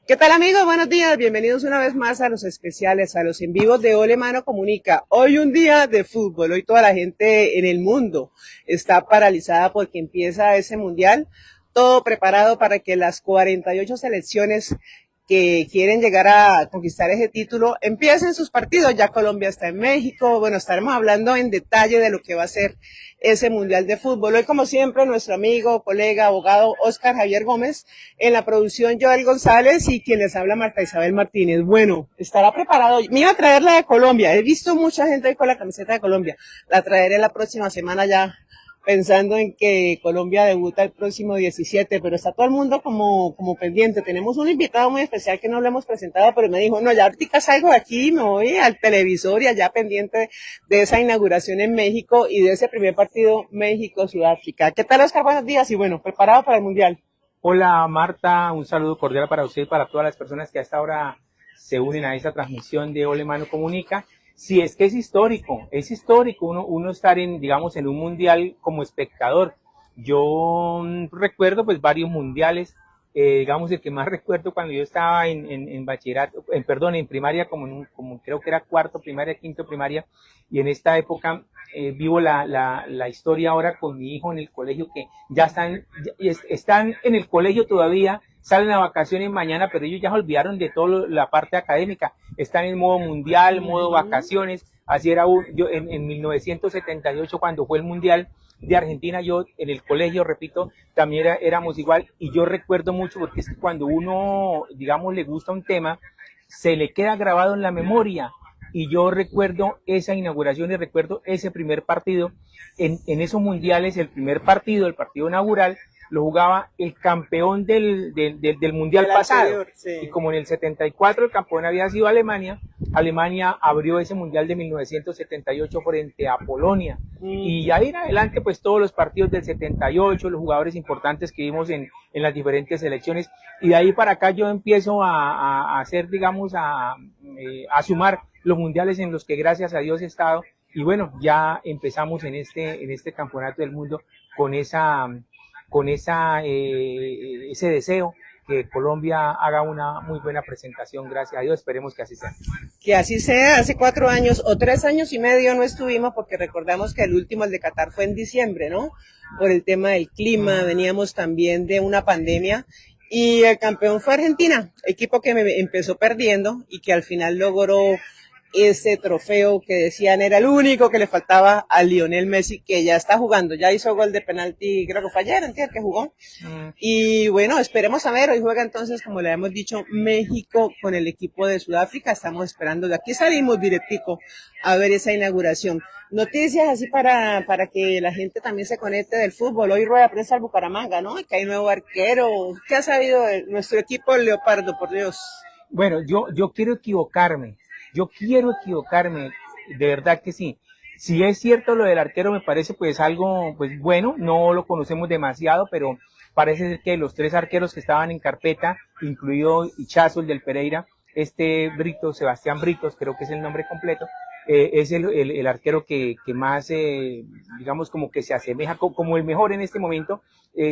¿Qué tal amigos? Buenos días, bienvenidos una vez más a los especiales, a los en vivos de Ole Mano Comunica. Hoy un día de fútbol, hoy toda la gente en el mundo está paralizada porque empieza ese mundial, todo preparado para que las 48 selecciones que quieren llegar a conquistar ese título empiecen sus partidos. Ya Colombia está en México, bueno, estaremos hablando en detalle de lo que va a ser ese mundial de fútbol. Hoy, como siempre, nuestro amigo, colega, abogado Oscar Javier Gómez, en la producción Joel González y quien les habla Marta Isabel Martínez. Bueno, estará preparado. Me iba a traer la de Colombia, he visto mucha gente hoy con la camiseta de Colombia, la traeré la próxima semana ya, pensando en que Colombia debuta el próximo 17, pero está todo el mundo como pendiente. Tenemos un invitado muy especial que no lo hemos presentado, pero me dijo, no, ya ahorita salgo de aquí, me voy al televisor y allá pendiente de esa inauguración en México y de ese primer partido México-Sudáfrica. ¿Qué tal, Oscar? Buenos días y bueno, preparado para el Mundial. Hola Marta, un saludo cordial para usted y para todas las personas que a esta hora se unen a esta transmisión de Ole Mano Comunica. Sí, es que es histórico uno estar digamos, en un mundial como espectador. Yo recuerdo pues varios mundiales, digamos el que más recuerdo cuando yo estaba en bachillerato, en primaria, como creo que era cuarto primaria, quinto primaria, y en esta época vivo la historia ahora con mi hijo en el colegio, que ya están en el colegio todavía, salen a vacaciones mañana, pero ellos ya se olvidaron de toda la parte académica, están en modo mundial, modo vacaciones. Así era yo en 1978 cuando fue el mundial de Argentina. Yo en el colegio, repito, también éramos igual, y yo recuerdo mucho porque es que cuando uno, digamos, le gusta un tema, se le queda grabado en la memoria. Y yo recuerdo esa inauguración y recuerdo ese primer partido. En esos mundiales, el primer partido, el partido inaugural, lo jugaba el campeón del mundial pasado. Anterior, sí. Y como en el 74 el campeón había sido Alemania, Alemania abrió ese mundial de 1978 frente a Polonia. Y ahí en adelante, pues todos los partidos del 78, los jugadores importantes que vimos en las diferentes selecciones. Y de ahí para acá yo empiezo a hacer, digamos, a sumar los mundiales en los que gracias a Dios he estado. Y bueno, ya empezamos en este campeonato del mundo con ese deseo que Colombia haga una muy buena presentación, gracias a Dios, esperemos que así sea. Que así sea. Hace 4 años o 3 años y medio no estuvimos porque recordamos que el último, el de Qatar, fue en diciembre, ¿no? Por el tema del clima, veníamos también de una pandemia y el campeón fue Argentina, equipo que me empezó perdiendo y que al final logró ese trofeo que decían era el único que le faltaba a Lionel Messi, que ya está jugando, ya hizo gol de penalti, creo que fue ayer, ¿entiendes? Que jugó. Y bueno, esperemos a ver, hoy juega entonces, como le hemos dicho, México con el equipo de Sudáfrica. Estamos esperando, de aquí salimos directico a ver esa inauguración. Noticias así para que la gente también se conecte del fútbol. Hoy rueda prensa al Bucaramanga, ¿no? Que hay nuevo arquero. ¿Qué ha sabido de nuestro equipo el Leopardo, por Dios? Bueno, yo quiero equivocarme, de verdad que sí. Si es cierto lo del arquero, me parece pues algo pues bueno, no lo conocemos demasiado, pero parece ser que los 3 arqueros que estaban en carpeta, incluido Ichazo, el del Pereira, Sebastián Britos, creo que es el nombre completo, es el arquero que más, digamos, como que se asemeja como el mejor en este momento,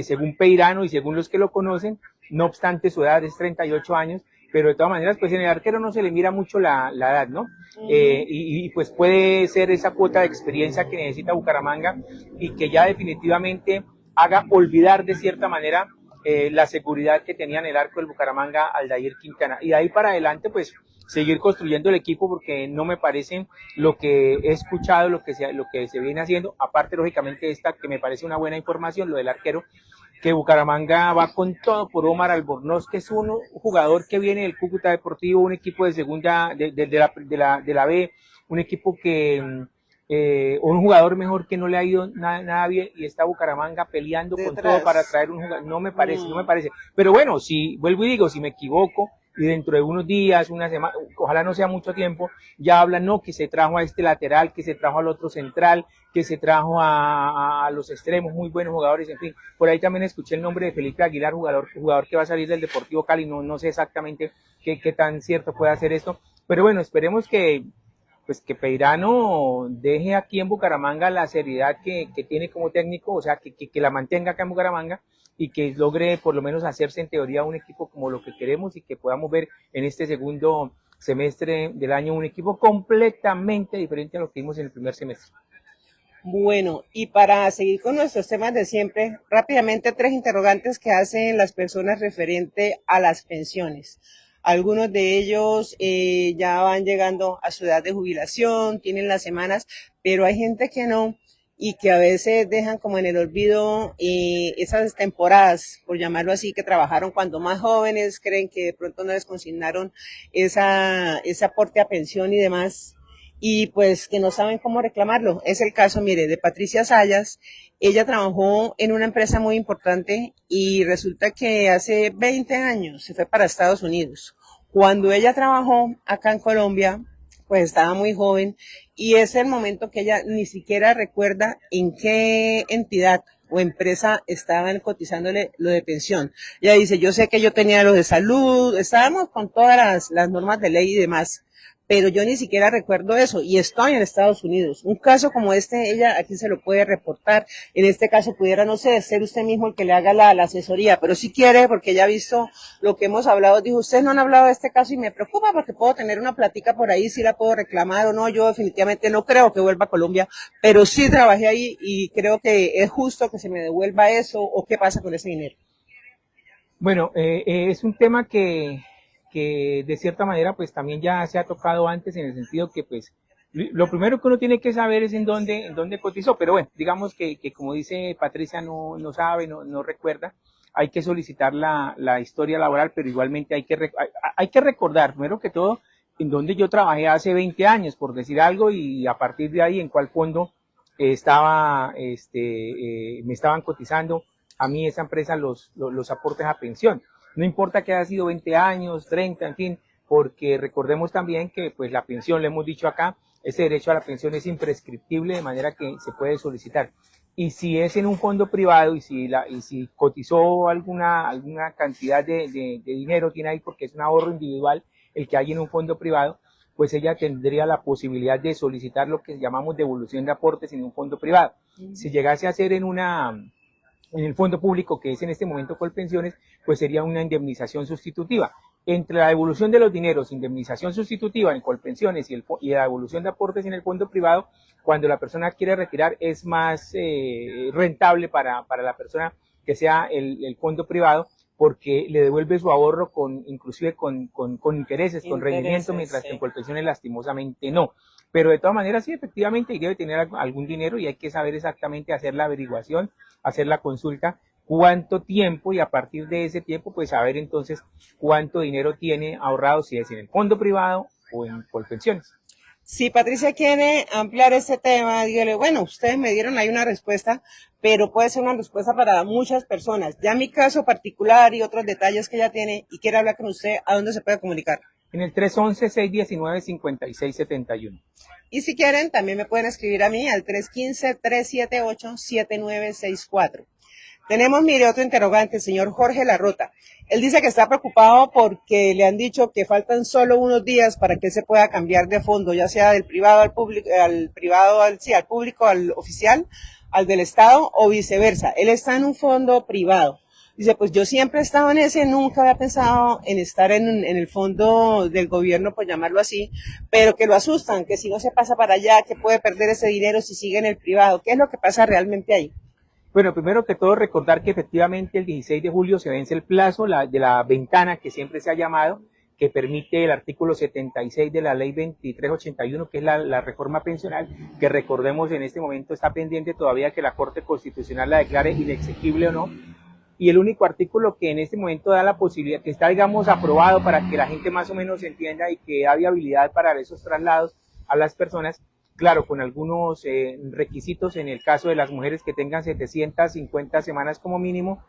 según Peirano y según los que lo conocen. No obstante, su edad es 38 años, pero de todas maneras, pues en el arquero no se le mira mucho la edad, ¿no? Y pues puede ser esa cuota de experiencia que necesita Bucaramanga y que ya definitivamente haga olvidar de cierta manera la seguridad que tenía en el arco del Bucaramanga Aldair Quintana. Y de ahí para adelante, pues seguir construyendo el equipo, porque no me parece lo que he escuchado, lo que se viene haciendo, aparte lógicamente esta que me parece una buena información, lo del arquero, que Bucaramanga va con todo por Omar Albornoz, que es un jugador que viene del Cúcuta Deportivo, un equipo de segunda, de la B, un equipo que, un jugador mejor que no le ha ido nada bien, y está Bucaramanga peleando con todo para traer un jugador. No me parece. Pero bueno, si vuelvo y digo, si me equivoco, y dentro de unos días, una semana, ojalá no sea mucho tiempo, ya hablan, no, que se trajo a este lateral, que se trajo al otro central, que se trajo a los extremos, muy buenos jugadores, en fin. Por ahí también escuché el nombre de Felipe Aguilar, jugador que va a salir del Deportivo Cali, no sé exactamente qué tan cierto puede hacer esto, pero bueno, esperemos que Peirano deje aquí en Bucaramanga la seriedad que tiene como técnico, o sea, que la mantenga acá en Bucaramanga, y que logre por lo menos hacerse en teoría un equipo como lo que queremos y que podamos ver en este segundo semestre del año un equipo completamente diferente a lo que vimos en el primer semestre. Bueno, y para seguir con nuestros temas de siempre, rápidamente 3 interrogantes que hacen las personas referente a las pensiones. Algunos de ellos ya van llegando a su edad de jubilación, tienen las semanas, pero hay gente que no y que a veces dejan como en el olvido esas temporadas, por llamarlo así, que trabajaron cuando más jóvenes, creen que de pronto no les consignaron ese aporte a pensión y demás, y pues que no saben cómo reclamarlo. Es el caso, mire, de Patricia Sayas. Ella trabajó en una empresa muy importante y resulta que hace 20 años se fue para Estados Unidos. Cuando ella trabajó acá en Colombia, pues estaba muy joven y es el momento que ella ni siquiera recuerda en qué entidad o empresa estaban cotizándole lo de pensión. Ella dice, yo sé que yo tenía lo de salud, estábamos con todas las normas de ley y demás, pero yo ni siquiera recuerdo eso y estoy en Estados Unidos. Un caso como este, ella aquí se lo puede reportar. En este caso pudiera, no sé, ser usted mismo el que le haga la asesoría, pero si quiere, porque ya ha visto lo que hemos hablado, dijo, ustedes no han hablado de este caso y me preocupa porque puedo tener una plática por ahí, si la puedo reclamar o no. Yo definitivamente no creo que vuelva a Colombia, pero sí trabajé ahí y creo que es justo que se me devuelva eso o qué pasa con ese dinero. Bueno, es un tema que de cierta manera pues también ya se ha tocado antes, en el sentido que pues lo primero que uno tiene que saber es en dónde cotizó, pero bueno, digamos que como dice Patricia no sabe, no recuerda, hay que solicitar la historia laboral, pero igualmente hay que recordar, primero que todo, en dónde yo trabajé hace 20 años, por decir algo, y a partir de ahí en cuál fondo me estaban cotizando a mí esa empresa los aportes a pensión. No importa que haya sido 20 años, 30, en fin, porque recordemos también que pues la pensión, le hemos dicho acá, ese derecho a la pensión es imprescriptible, de manera que se puede solicitar. Y si es en un fondo privado y si cotizó alguna cantidad de dinero, tiene ahí, porque es un ahorro individual el que hay en un fondo privado, pues ella tendría la posibilidad de solicitar lo que llamamos devolución de aportes en un fondo privado. Si llegase a ser en el fondo público, que es en este momento Colpensiones, pues sería una indemnización sustitutiva. Entre la devolución de los dineros, indemnización sustitutiva en Colpensiones y la devolución de aportes en el fondo privado, cuando la persona quiere retirar es más rentable para la persona que sea el fondo privado, porque le devuelve su ahorro inclusive con intereses, con rendimiento, mientras que en Colpensiones lastimosamente no. Pero de todas maneras sí, efectivamente debe tener algún dinero y hay que saber exactamente hacer la averiguación, hacer la consulta, cuánto tiempo, y a partir de ese tiempo pues saber entonces cuánto dinero tiene ahorrado, si es en el fondo privado o en Colpensiones. Si Patricia quiere ampliar este tema, dígale, bueno, ustedes me dieron ahí una respuesta, pero puede ser una respuesta para muchas personas. Ya mi caso particular y otros detalles que ella tiene y quiere hablar con usted, ¿a dónde se puede comunicar? En el 311-619-5671. Y si quieren, también me pueden escribir a mí al 315-378-7964. Tenemos, mire, otro interrogante, el señor Jorge Larrota. Él dice que está preocupado porque le han dicho que faltan solo unos días para que se pueda cambiar de fondo, ya sea del privado al público, al público, al oficial, al del Estado o viceversa. Él está en un fondo privado. Dice, pues yo siempre he estado en ese, nunca había pensado en estar en el fondo del gobierno, por llamarlo así, pero que lo asustan, que si no se pasa para allá, que puede perder ese dinero si sigue en el privado. ¿Qué es lo que pasa realmente ahí? Bueno, primero que todo recordar que efectivamente el 16 de julio se vence el plazo de la ventana que siempre se ha llamado, que permite el artículo 76 de la ley 2381, que es la reforma pensional, que recordemos en este momento está pendiente todavía que la Corte Constitucional la declare inexequible o no. Y el único artículo que en este momento da la posibilidad, que está, digamos, aprobado para que la gente más o menos entienda y que da viabilidad para esos traslados a las personas, claro, con algunos requisitos en el caso de las mujeres que tengan 750 semanas como mínimo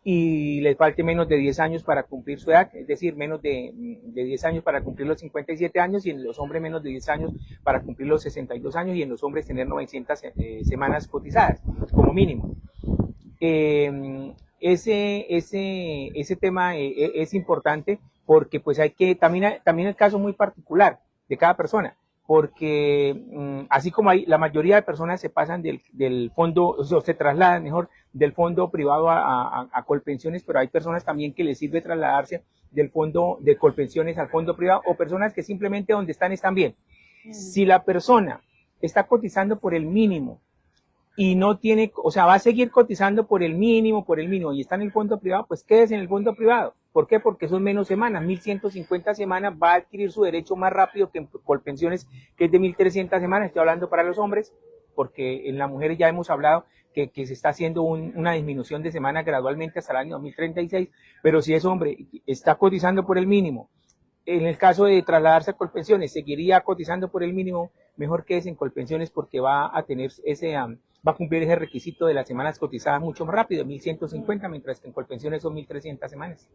y les falte menos de 10 años para cumplir su edad, es decir, menos de 10 años para cumplir los 57 años, y en los hombres menos de 10 años para cumplir los 62 años, y en los hombres tener 900 semanas cotizadas como mínimo. Ese tema es importante porque pues hay que, también el caso muy particular de cada persona. porque así como hay, la mayoría de personas se pasan del fondo, o sea, se trasladan mejor del fondo privado a Colpensiones, pero hay personas también que les sirve trasladarse del fondo de Colpensiones al fondo privado, o personas que simplemente donde están bien. Si la persona está cotizando por el mínimo y no tiene, o sea, va a seguir cotizando por el mínimo, y está en el fondo privado, pues quédese en el fondo privado. ¿Por qué? Porque son menos semanas, 1.150 semanas, va a adquirir su derecho más rápido que en Colpensiones, que es de 1.300 semanas, estoy hablando para los hombres, porque en las mujeres ya hemos hablado que se está haciendo una disminución de semanas gradualmente hasta el año 2036, pero si es hombre, está cotizando por el mínimo, en el caso de trasladarse a Colpensiones, seguiría cotizando por el mínimo, mejor que es en Colpensiones porque va a tener va a cumplir ese requisito de las semanas cotizadas mucho más rápido, 1.150, mientras que en Colpensiones son 1.300 semanas.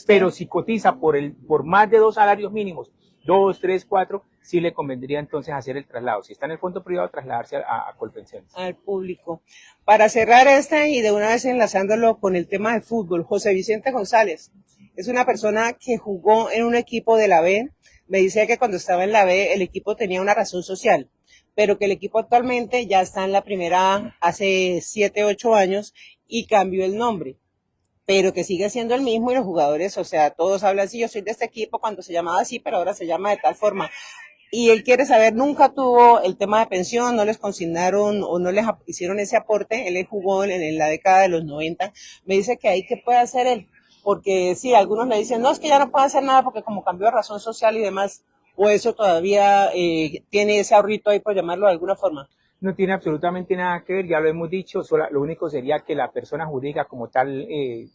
Pero si cotiza por más de 2 salarios mínimos, 2, 3, 4, sí le convendría entonces hacer el traslado. Si está en el fondo privado, trasladarse a Colpensiones. Al público. Para cerrar y de una vez enlazándolo con el tema de fútbol, José Vicente González es una persona que jugó en un equipo de la B. Me dice que cuando estaba en la B el equipo tenía una razón social, pero que el equipo actualmente ya está en la primera hace 7, 8 años y cambió el nombre, pero que sigue siendo el mismo y los jugadores, o sea, todos hablan así, yo soy de este equipo cuando se llamaba así, pero ahora se llama de tal forma. Y él quiere saber, nunca tuvo el tema de pensión, no les consignaron o no les hicieron ese aporte, él jugó en la década de los 90, me dice que ahí qué puede hacer él, porque sí, algunos le dicen, no, es que ya no puede hacer nada porque como cambió de razón social y demás, o eso todavía tiene ese ahorrito ahí por llamarlo de alguna forma. No tiene absolutamente nada que ver, ya lo hemos dicho, lo único sería que la persona jurídica como tal,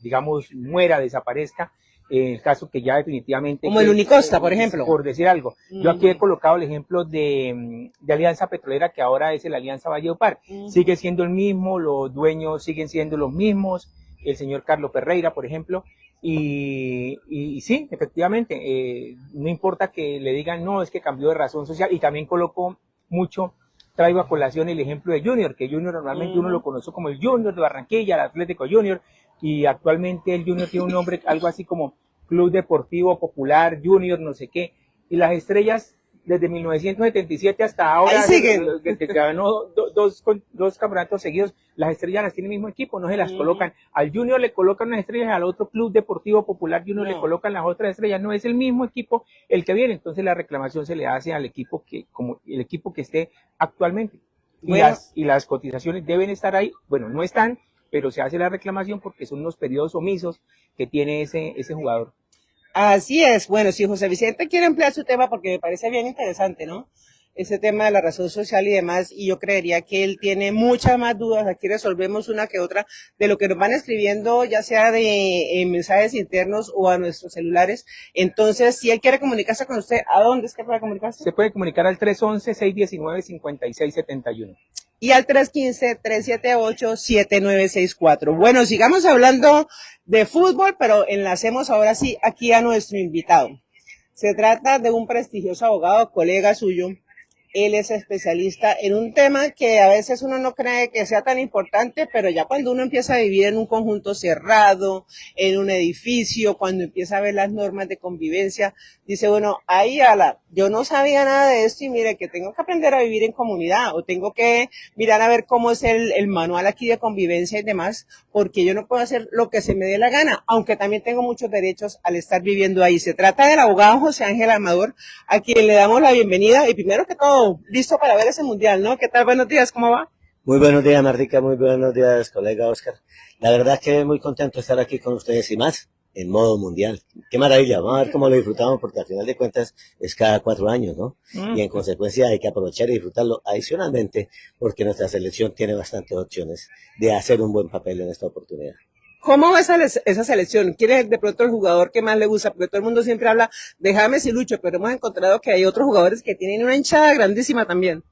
digamos, muera, desaparezca, en el caso que ya definitivamente... Como el Unicosta, por ejemplo. Por decir algo. Yo aquí he colocado el ejemplo de Alianza Petrolera, que ahora es el Alianza Valledupar. Sigue siendo el mismo, los dueños siguen siendo los mismos, el señor Carlos Ferreira, por ejemplo, y sí, efectivamente, no importa que le digan, no, es que cambió de razón social, y también coloco mucho... Traigo a colación el ejemplo de Junior, que Junior normalmente uno lo conoce como el Junior de Barranquilla, el Atlético Junior, y actualmente el Junior tiene un nombre algo así como Club Deportivo Popular Junior, no sé qué, y las estrellas desde 1977 hasta ahora, que ganó dos campeonatos seguidos, las estrellas las tiene el mismo equipo, no se las colocan, al Junior le colocan unas estrellas, al otro Club Deportivo Popular Junior le colocan las otras estrellas, no es el mismo equipo el que viene, entonces la reclamación se le hace al equipo como el equipo que esté actualmente, y las cotizaciones deben estar ahí, bueno, no están, pero se hace la reclamación porque son unos periodos omisos que tiene ese jugador. Así es. Bueno, si José Vicente quiere emplear su tema, porque me parece bien interesante, ¿no? Ese tema de la razón social y demás, y yo creería que él tiene muchas más dudas. Aquí resolvemos una que otra de lo que nos van escribiendo, ya sea de mensajes internos o a nuestros celulares. Entonces, si él quiere comunicarse con usted, ¿a dónde es que puede comunicarse? Se puede comunicar al 311-619-5671. Y al 315-378-7964. Bueno, sigamos hablando de fútbol, pero enlacemos ahora sí aquí a nuestro invitado. Se trata de un prestigioso abogado, colega suyo. Él es especialista en un tema que a veces uno no cree que sea tan importante, pero ya cuando uno empieza a vivir en un conjunto cerrado, en un edificio, cuando empieza a ver las normas de convivencia, dice, bueno, ahí yo no sabía nada de esto y mire que tengo que aprender a vivir en comunidad o tengo que mirar a ver cómo es el manual aquí de convivencia y demás, porque yo no puedo hacer lo que se me dé la gana, aunque también tengo muchos derechos al estar viviendo ahí. Se trata del abogado José Ángel Amador, a quien le damos la bienvenida y primero que todo, listo para ver ese mundial, ¿no? ¿Qué tal? Buenos días, ¿cómo va? Muy buenos días, Martica, muy buenos días, colega Oscar. La verdad es que muy contento de estar aquí con ustedes y más en modo mundial. Qué maravilla, vamos a ver cómo lo disfrutamos porque al final de cuentas es cada 4 años, ¿no? Y en consecuencia hay que aprovechar y disfrutarlo adicionalmente porque nuestra selección tiene bastantes opciones de hacer un buen papel en esta oportunidad. ¿Cómo va esa selección? ¿Quién es de pronto el jugador que más le gusta? Porque todo el mundo siempre habla de James y Lucho, pero hemos encontrado que hay otros jugadores que tienen una hinchada grandísima también.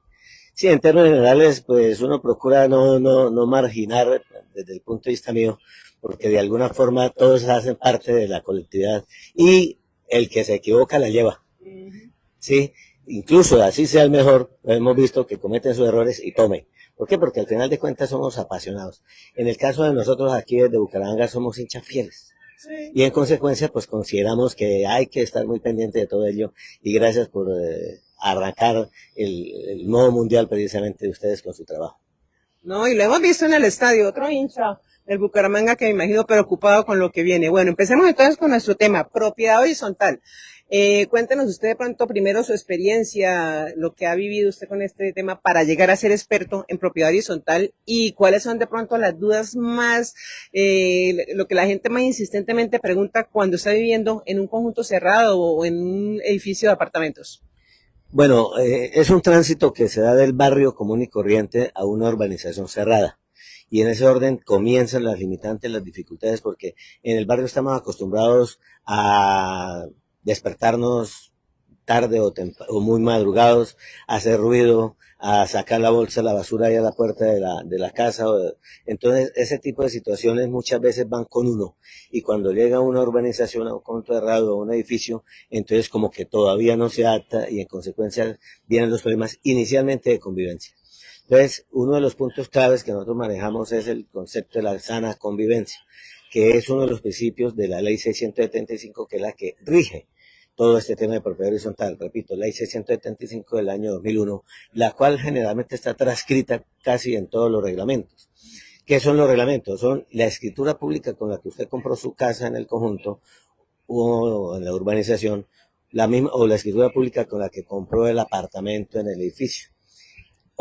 Sí, en términos generales, pues uno procura no marginar desde el punto de vista mío, porque de alguna forma todos hacen parte de la colectividad y el que se equivoca la lleva. Sí, incluso así sea el mejor, hemos visto que cometen sus errores y tomen. ¿Por qué? Porque al final de cuentas somos apasionados. En el caso de nosotros aquí desde Bucaramanga somos hinchas fieles. Sí. Y en consecuencia pues consideramos que hay que estar muy pendiente de todo ello y gracias por arrancar el nuevo mundial precisamente de ustedes con su trabajo. No, y lo hemos visto en el estadio, otro hincha del Bucaramanga que me imagino preocupado con lo que viene. Bueno, empecemos entonces con nuestro tema, propiedad horizontal. Cuéntenos usted de pronto primero su experiencia, lo que ha vivido usted con este tema para llegar a ser experto en propiedad horizontal y cuáles son de pronto las dudas más, lo que la gente más insistentemente pregunta cuando está viviendo en un conjunto cerrado o en un edificio de apartamentos. Bueno, es un tránsito que se da del barrio común y corriente a una urbanización cerrada. Y en ese orden comienzan las limitantes, las dificultades, porque en el barrio estamos acostumbrados a despertarnos tarde o muy madrugados, a hacer ruido, a sacar la bolsa, la basura ahí a la puerta de la casa. Entonces, ese tipo de situaciones muchas veces van con uno. Y cuando llega a una urbanización, a un conjunto cerrado, a un edificio, entonces como que todavía no se adapta y en consecuencia vienen los problemas inicialmente de convivencia. Entonces, uno de los puntos claves que nosotros manejamos es el concepto de la sana convivencia, que es uno de los principios de la Ley 675, que es la que rige todo este tema de propiedad horizontal. Repito, Ley 675 del año 2001, la cual generalmente está transcrita casi en todos los reglamentos. ¿Qué son los reglamentos? Son la escritura pública con la que usted compró su casa en el conjunto o en la urbanización, la misma, o la escritura pública con la que compró el apartamento en el edificio.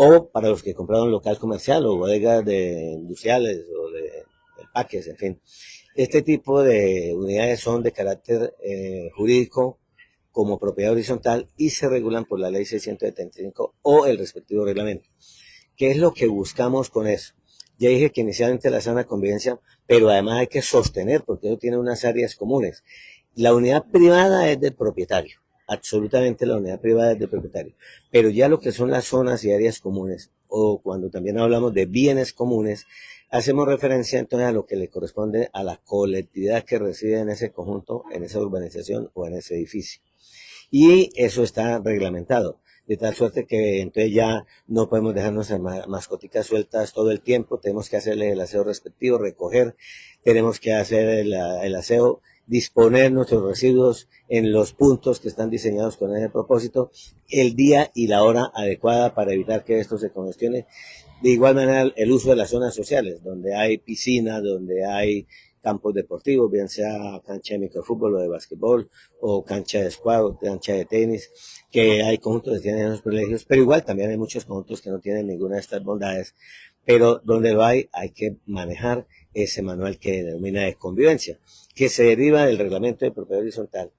O para los que compraron local comercial o bodegas de industriales o de empaques, en fin. Este tipo de unidades son de carácter jurídico como propiedad horizontal y se regulan por la Ley 675 o el respectivo reglamento. ¿Qué es lo que buscamos con eso? Ya dije que inicialmente la sana convivencia, pero además hay que sostener, porque eso tiene unas áreas comunes. La unidad privada es del propietario, absolutamente la unidad privada es del propietario, pero ya lo que son las zonas y áreas comunes, o cuando también hablamos de bienes comunes, hacemos referencia entonces a lo que le corresponde a la colectividad que reside en ese conjunto, en esa urbanización o en ese edificio. Y eso está reglamentado, de tal suerte que entonces ya no podemos dejar nuestras mascoticas sueltas todo el tiempo, tenemos que hacerle el aseo respectivo, recoger, tenemos que hacer el aseo, disponer nuestros residuos en los puntos que están diseñados con ese propósito, el día y la hora adecuada para evitar que esto se congestione. De igual manera, el uso de las zonas sociales, donde hay piscinas, donde hay campos deportivos, bien sea cancha de microfútbol o de básquetbol, o cancha de squash, o cancha de tenis, que hay conjuntos que tienen esos privilegios, pero igual también hay muchos conjuntos que no tienen ninguna de estas bondades, pero donde lo hay que manejar ese manual que denomina de convivencia, que se deriva del reglamento de propiedad horizontal.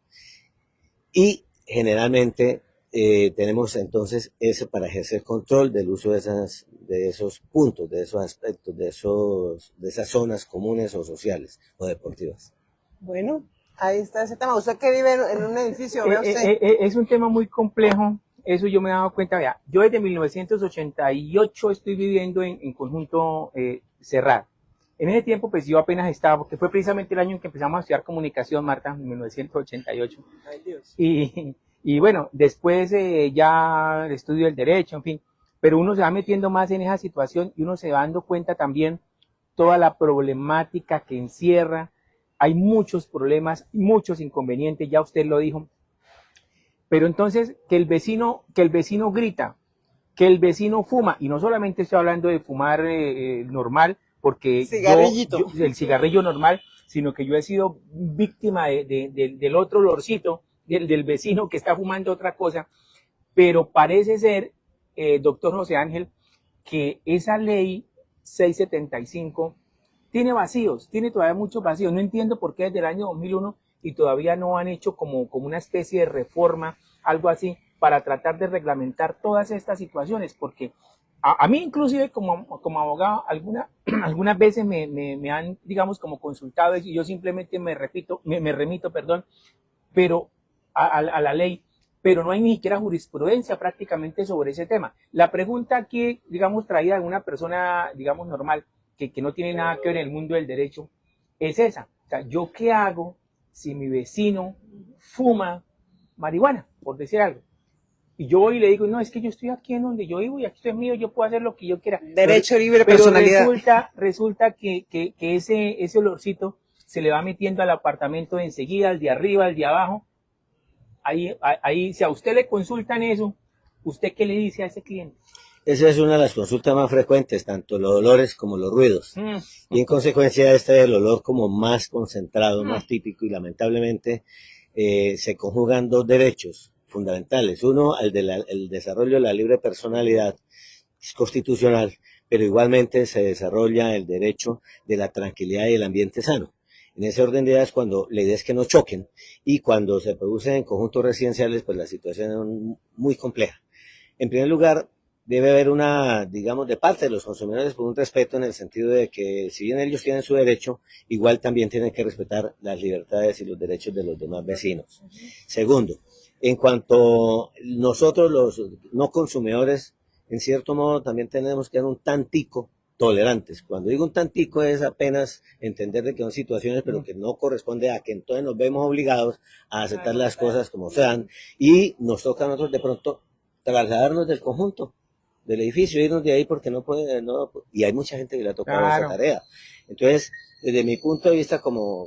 Y generalmente tenemos entonces eso para ejercer control del uso de esos puntos, de esos aspectos, de esas zonas comunes o sociales o deportivas. Bueno, ahí está ese tema. Usted que vive en un edificio, ¿ve usted? Es un tema muy complejo, eso yo me he dado cuenta. Vea, yo desde 1988 estoy viviendo en conjunto cerrado. En ese tiempo, pues yo apenas estaba, porque fue precisamente el año en que empezamos a estudiar comunicación, Marta, en 1988. Ay, Dios. Y bueno, después ya el estudio del derecho, en fin, pero uno se va metiendo más en esa situación y uno se va dando cuenta también toda la problemática que encierra. Hay muchos problemas, muchos inconvenientes, ya usted lo dijo. Pero entonces, que el vecino grita, que el vecino fuma, y no solamente estoy hablando de fumar normal, porque el cigarrillo normal, sino que yo he sido víctima del otro olorcito, del vecino que está fumando otra cosa, pero parece ser, doctor José Ángel, que esa ley 675 tiene vacíos, tiene todavía muchos vacíos. No entiendo por qué desde el año 2001 y todavía no han hecho como una especie de reforma, algo así, para tratar de reglamentar todas estas situaciones, porque a mí inclusive como abogado algunas veces me han, digamos, como consultado y yo simplemente me remito, pero a la ley, pero no hay ni siquiera jurisprudencia prácticamente sobre ese tema. La pregunta aquí, digamos, traída de una persona, digamos, normal, que no tiene nada que ver en el mundo del derecho, es esa. O sea, ¿yo qué hago si mi vecino fuma marihuana, por decir algo? Y yo voy y le digo, no, es que yo estoy aquí en donde yo vivo y aquí esto es mío, yo puedo hacer lo que yo quiera. Derecho libre, personalidad. Resulta que ese olorcito se le va metiendo al apartamento de enseguida, al de arriba, al de abajo. Ahí, si a usted le consultan eso, ¿Usted qué le dice a ese cliente? Esa es una de las consultas más frecuentes, tanto los olores como los ruidos. Y en consecuencia este es el olor como más concentrado, más típico, y lamentablemente se conjugan dos derechos fundamentales. Uno, el desarrollo de la libre personalidad, es constitucional, pero igualmente se desarrolla el derecho de la tranquilidad y el ambiente sano. En ese orden de ideas, cuando la idea es que no choquen, y cuando se producen en conjuntos residenciales, pues la situación es muy compleja. En primer lugar, debe haber digamos, de parte de los consumidores, un respeto en el sentido de que si bien ellos tienen su derecho, igual también tienen que respetar las libertades y los derechos de los demás vecinos. Segundo, en cuanto nosotros los no consumidores, en cierto modo también tenemos que ser un tantico tolerantes. Cuando digo un tantico es apenas entender de que son situaciones, pero que no corresponde a que entonces nos vemos obligados a aceptar las cosas como sean, y nos toca a nosotros de pronto trasladarnos del conjunto, del edificio, irnos de ahí porque no puede, no, y hay mucha gente que le ha tocado esa tarea. Entonces, desde mi punto de vista, como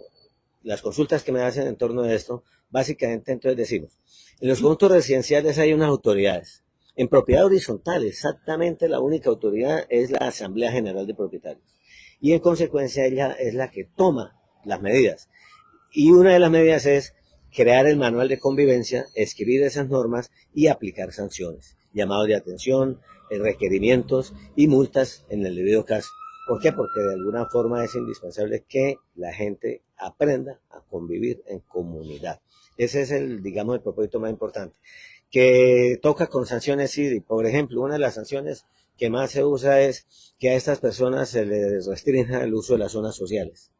las consultas que me hacen en torno a esto, básicamente entonces decimos, en los conjuntos residenciales hay unas autoridades. En propiedad horizontal, exactamente la única autoridad es la Asamblea General de Propietarios. Y en consecuencia ella es la que toma las medidas. Y una de las medidas es crear el manual de convivencia, escribir esas normas y aplicar sanciones, llamados de atención, requerimientos y multas en el debido caso. ¿Por qué? Porque de alguna forma es indispensable que la gente aprenda a convivir en comunidad. Ese es digamos, el propósito más importante. Que toca con sanciones, sí. Por ejemplo, una de las sanciones que más se usa es que a estas personas se les restrinja el uso de las zonas sociales.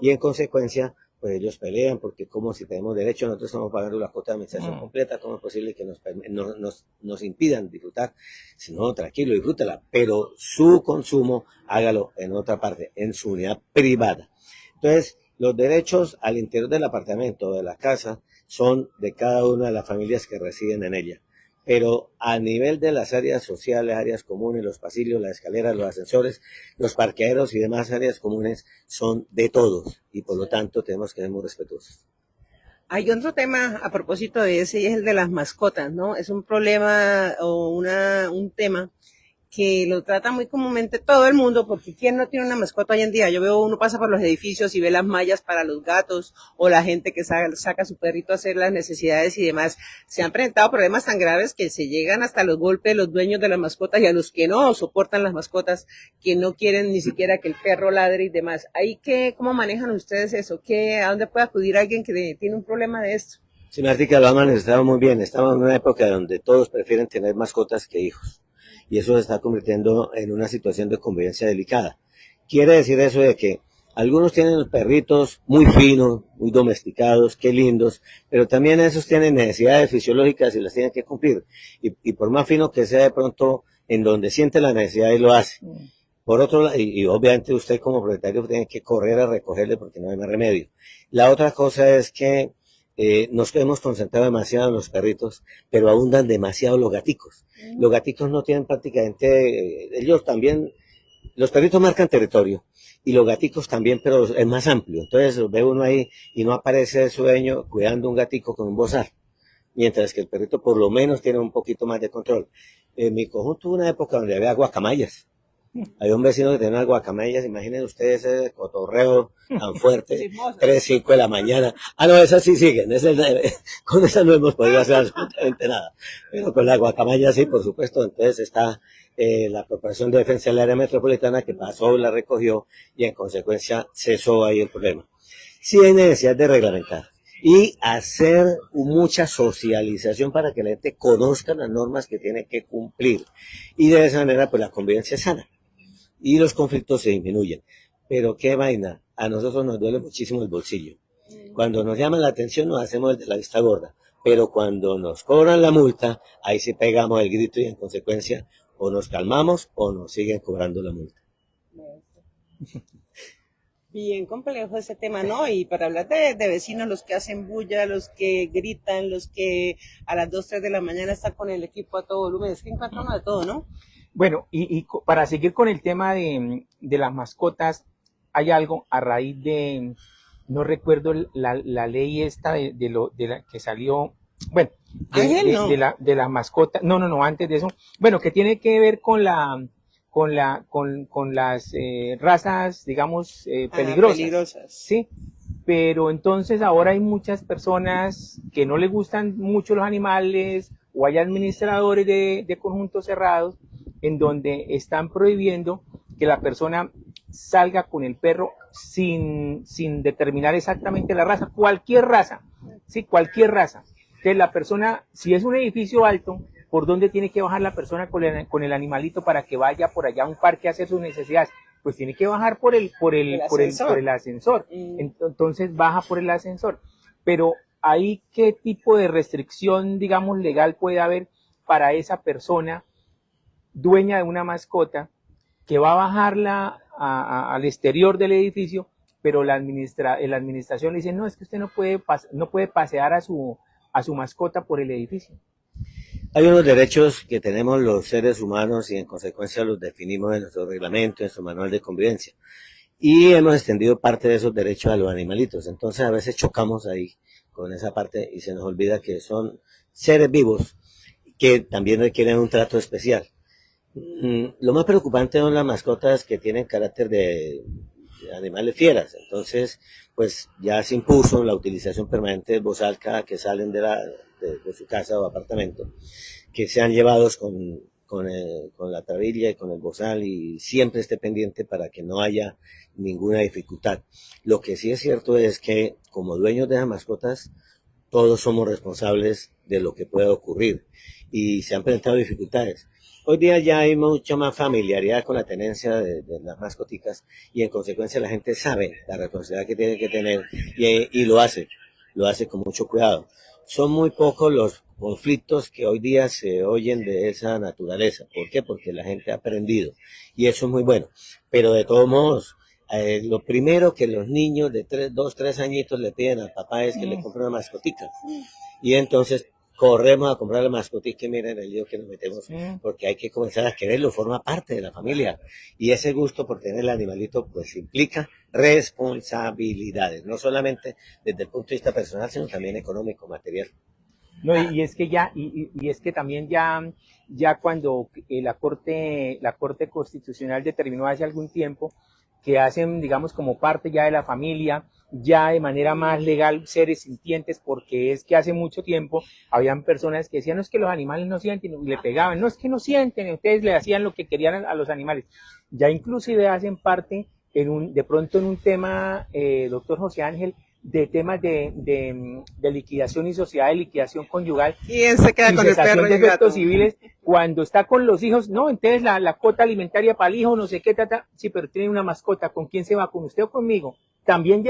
Y en consecuencia, pues ellos pelean porque como si tenemos derecho, nosotros estamos pagando la cuota de administración completa, ¿cómo es posible que nos impidan disfrutar? Si no, tranquilo, disfrútala, pero su consumo hágalo en otra parte, en su unidad privada. Entonces, los derechos al interior del apartamento o de la casa son de cada una de las familias que residen en ella. Pero a nivel de las áreas sociales, áreas comunes, los pasillos, las escaleras, los ascensores, los parqueaderos y demás áreas comunes son de todos, y por lo tanto tenemos que ser muy respetuosos. Hay otro tema a propósito de ese, y es el de las mascotas, ¿no? Es un problema o un tema que lo trata muy comúnmente todo el mundo, porque ¿quién no tiene una mascota hoy en día? Yo veo, uno pasa por los edificios y ve las mallas para los gatos, o la gente que saca a su perrito a hacer las necesidades y demás. Se han presentado problemas tan graves que se llegan hasta los golpes de los dueños de las mascotas y a los que no soportan las mascotas, que no quieren ni siquiera que el perro ladre y demás. ¿Ahí cómo manejan ustedes eso? ¿A dónde puede acudir alguien que tiene un problema de esto? Sí, Martica, lo han manejado muy bien. Estamos en una época donde todos prefieren tener mascotas que hijos. Y eso se está convirtiendo en una situación de convivencia delicada. Quiere decir eso de que algunos tienen perritos muy finos, muy domesticados, qué lindos, pero también esos tienen necesidades fisiológicas y las tienen que cumplir. Y por más fino que sea, de pronto, en donde siente la necesidad y lo hace. Por otro lado, y obviamente usted como propietario tiene que correr a recogerle porque no hay más remedio. La otra cosa es que nos hemos concentrado demasiado en los perritos, pero abundan demasiado los gaticos. Los gaticos no tienen prácticamente, ellos también, los perritos marcan territorio, y los gaticos también, pero es más amplio. Entonces ve uno ahí y no aparece su dueño cuidando un gatico con un bozal, mientras que el perrito por lo menos tiene un poquito más de control. En mi conjunto hubo una época donde había guacamayas. Había un vecino que tenía unas guacamayas, imaginen ustedes ese cotorreo tan fuerte, 3, 5 de la mañana. Ah, no, esas sí siguen, con esas no hemos podido hacer absolutamente nada. Pero con la guacamaya sí, por supuesto. Entonces está la Corporación de Defensa del Área Metropolitana que pasó, la recogió y en consecuencia cesó ahí el problema. Sí hay necesidad de reglamentar y hacer mucha socialización para que la gente conozca las normas que tiene que cumplir. Y de esa manera, pues la convivencia es sana y los conflictos se disminuyen. Pero qué vaina, a nosotros nos duele muchísimo el bolsillo. Cuando nos llaman la atención nos hacemos el de la vista gorda, pero cuando nos cobran la multa, ahí sí pegamos el grito y en consecuencia o nos calmamos o nos siguen cobrando la multa. Bien complejo ese tema, ¿no? Y para hablar de vecinos, los que hacen bulla, los que gritan, los que a las 2, 3 de la mañana están con el equipo a todo volumen, es que encuentra uno de todo, ¿no? Bueno, para seguir con el tema de las mascotas, hay algo a raíz de, no recuerdo la ley esta de la que salió Bueno, Ángel, no. de la mascota, no, antes de eso, bueno, que tiene que ver con con las razas, digamos, peligrosas, Peligrosas. ¿sí? Pero entonces ahora hay muchas personas que no les gustan mucho los animales, o hay administradores de conjuntos cerrados en donde están prohibiendo que la persona salga con el perro sin determinar exactamente la raza, cualquier raza, sí, cualquier raza. Entonces la persona, si es un edificio alto, ¿por dónde tiene que bajar la persona con el animalito para que vaya por allá a un parque a hacer sus necesidades? Pues tiene que bajar por el ascensor. Entonces baja por el ascensor. Pero ahí, ¿qué tipo de restricción, digamos, legal puede haber para esa persona dueña de una mascota que va a bajarla al exterior del edificio, pero la administración le dice, no, es que usted no puede pasear a su mascota por el edificio? Hay unos derechos que tenemos los seres humanos y en consecuencia los definimos en nuestro reglamento, en nuestro manual de convivencia. Y hemos extendido parte de esos derechos a los animalitos. Entonces a veces chocamos ahí con esa parte y se nos olvida que son seres vivos que también requieren un trato especial. Lo más preocupante son las mascotas que tienen carácter de animales fieras. Entonces, pues ya se impuso la utilización permanente del bozal cada que salen de su casa o apartamento, que sean llevados con la trabilla y con el bozal y siempre esté pendiente para que no haya ninguna dificultad. Lo que sí es cierto es que como dueños de las mascotas, todos somos responsables de lo que pueda ocurrir y se han presentado dificultades. Hoy día ya hay mucha más familiaridad con la tenencia de las mascoticas y en consecuencia la gente sabe la responsabilidad que tiene que tener y lo hace con mucho cuidado. Son muy pocos los conflictos que hoy día se oyen de esa naturaleza. ¿Por qué? Porque la gente ha aprendido y eso es muy bueno. Pero de todos modos, lo primero que los niños de 2, 3 añitos le piden al papá es que le compre una mascotica. Y entonces corremos a comprar la mascotica y miren el lío que nos metemos, porque hay que comenzar a quererlo, forma parte de la familia. Y ese gusto por tener el animalito pues implica responsabilidades, no solamente desde el punto de vista personal, sino también económico, material. No, y es que y es que también ya cuando la Corte Constitucional determinó hace algún tiempo que hacen, digamos, como parte ya de la familia, ya de manera más legal, seres sintientes, porque es que hace mucho tiempo habían personas que decían, no es que los animales no sienten, y le pegaban, no es que no sienten, ustedes le hacían lo que querían a los animales. Ya inclusive hacen parte, de pronto en un tema, doctor José Ángel, de temas de liquidación y sociedad de liquidación conyugal Y él se queda y con el cesación perro y de el gato. efectos civiles cuando está con los hijos. No, entonces la cuota alimentaria para el hijo, no sé qué, sí, pero tiene una mascota, ¿con quién se va? ¿Con usted o conmigo? También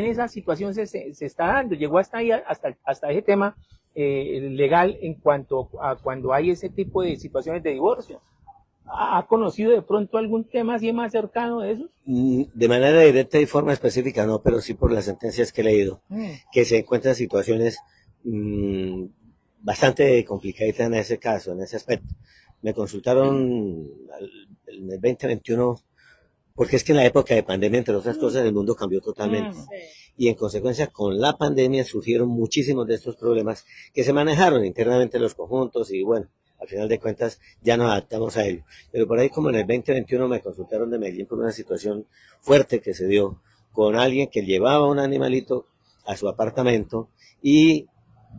esa situación se está dando, llegó hasta ahí, hasta ese tema legal en cuanto a cuando hay ese tipo de situaciones de divorcio. ¿Ha conocido de pronto algún tema así más cercano de eso? De manera directa y forma específica no, pero sí por las sentencias que he leído, que se encuentran situaciones bastante complicaditas en ese caso, en ese aspecto. Me consultaron en el 2021, porque es que en la época de pandemia, entre otras cosas, el mundo cambió totalmente. Y en consecuencia, con la pandemia surgieron muchísimos de estos problemas que se manejaron internamente en los conjuntos y bueno, al final de cuentas ya nos adaptamos a ello. Pero por ahí como en el 2021 me consultaron de Medellín por una situación fuerte que se dio con alguien que llevaba un animalito a su apartamento y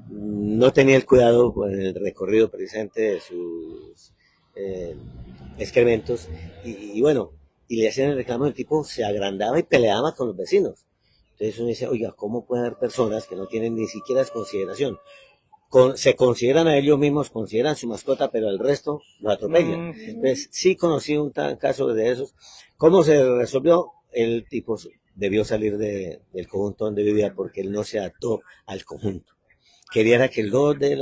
no tenía el cuidado en el recorrido precisamente de sus excrementos y bueno, y le hacían el reclamo, el tipo se agrandaba y peleaba con los vecinos. Entonces uno dice, oiga, ¿cómo puede haber personas que no tienen ni siquiera consideración? Se consideran a ellos mismos, consideran su mascota, pero el resto lo atropellan. Entonces, sí conocí un caso de esos. ¿Cómo se resolvió? El tipo debió salir del conjunto donde vivía porque él no se adaptó al conjunto. Quería que los de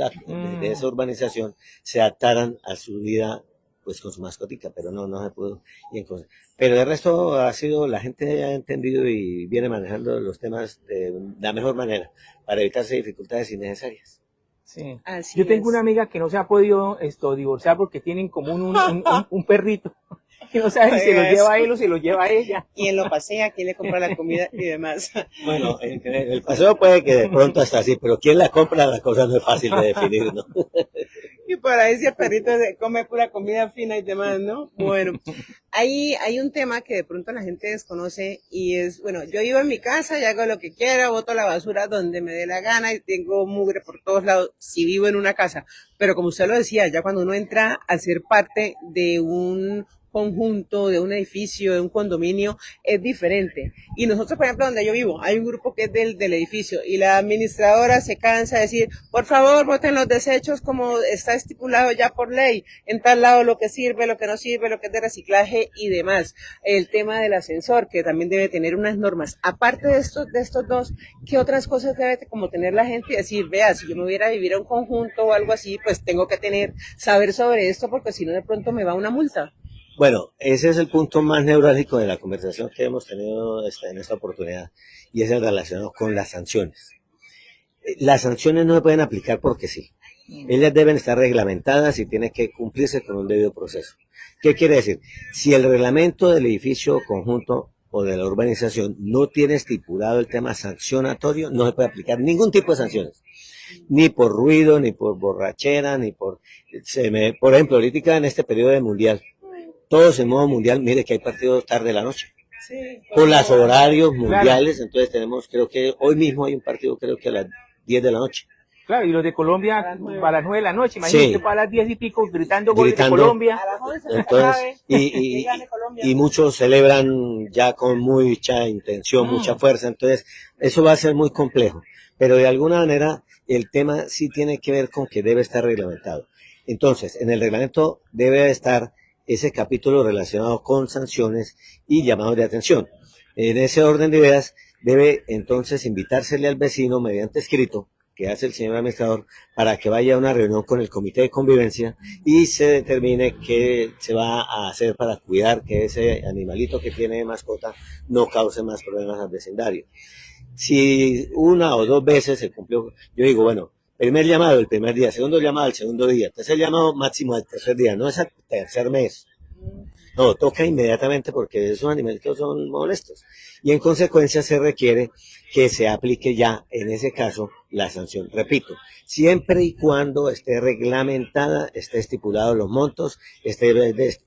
esa urbanización se adaptaran a su vida pues con su mascotica, pero no se pudo. Pero el resto ha sido, la gente ha entendido y viene manejando los temas de la mejor manera para evitarse dificultades innecesarias. Sí. Así Yo tengo es. una amiga que no se ha podido divorciar porque tienen como un perrito Y no sabe si se lo Pues, lleva él o se lo lleva ella. quién lo pasea, quién le compra la comida y demás. Bueno, el paseo puede que de pronto hasta así, pero quién la compra, la cosa no es fácil de definir, ¿no? Y por ahí si el perrito come pura comida fina y demás, ¿no? Bueno, hay un tema que de pronto la gente desconoce y es, bueno, yo vivo en mi casa y hago lo que quiera, boto la basura donde me dé la gana y tengo mugre por todos lados si vivo en una casa. Pero como usted lo decía, ya cuando uno entra a ser parte de un conjunto, de un edificio, de un condominio, es diferente. Y nosotros, por ejemplo, donde yo vivo, hay un grupo que es del edificio y la administradora se cansa de decir, por favor, boten los desechos como está estipulado ya por ley, en tal lado lo que sirve, lo que no sirve, lo que es de reciclaje y demás. El tema del ascensor, que también debe tener unas normas. Aparte de estos dos, ¿qué otras cosas debe como tener la gente y decir, vea, si yo me hubiera a vivir a un conjunto o algo así, pues tengo que saber sobre esto porque si no de pronto me va una multa? Bueno, ese es el punto más neurálgico de la conversación que hemos tenido en esta oportunidad y es el relacionado con las sanciones. Las sanciones no se pueden aplicar porque sí. Ellas deben estar reglamentadas y tienen que cumplirse con un debido proceso. ¿Qué quiere decir? Si el reglamento del edificio conjunto o de la urbanización no tiene estipulado el tema sancionatorio, no se puede aplicar ningún tipo de sanciones. Ni por ruido, ni por borrachera, ni por... por ejemplo, ahorita en este periodo de mundial, todos en modo mundial, mire que hay partidos tarde de la noche. Sí, Por los horarios mundiales, Claro. entonces tenemos, creo que hoy mismo hay un partido, creo que a las 10 de la noche. Claro, y los de Colombia A las 9. a las 9 de la noche, imagínate, Sí. para las 10 y pico gritando goles de Gritando. Colombia. A las 11 Entonces, que gane Colombia. y muchos celebran ya con mucha intención, mucha fuerza, entonces eso va a ser muy complejo. Pero de alguna manera el tema sí tiene que ver con que debe estar reglamentado. Entonces, en el reglamento debe estar ese capítulo relacionado con sanciones y llamados de atención. En ese orden de ideas, debe entonces invitársele al vecino mediante escrito, que hace el señor administrador, para que vaya a una reunión con el comité de convivencia y se determine qué se va a hacer para cuidar que ese animalito que tiene de mascota no cause más problemas al vecindario. Si una o dos veces se cumplió, yo digo, bueno, primer llamado el primer día, segundo llamado el segundo día, tercer llamado máximo el tercer día, no es al tercer mes. No, toca inmediatamente porque esos animalitos son molestos. Y en consecuencia se requiere que se aplique ya, en ese caso, la sanción. Repito, siempre y cuando esté reglamentada, esté estipulado los montos, esté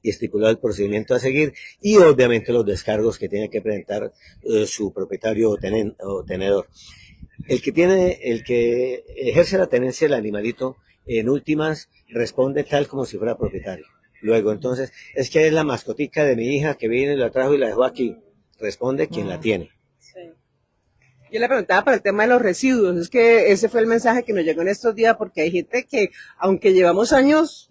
estipulado el procedimiento a seguir y obviamente los descargos que tiene que presentar su propietario o tenedor. El que ejerce la tenencia del animalito, en últimas, responde tal como si fuera propietario. Luego, entonces, es que es la mascotica de mi hija que viene, la trajo y la dejó aquí. Responde quien la tiene. Sí. Yo le preguntaba para el tema de los residuos, es que ese fue el mensaje que nos llegó en estos días, porque hay gente que, aunque llevamos años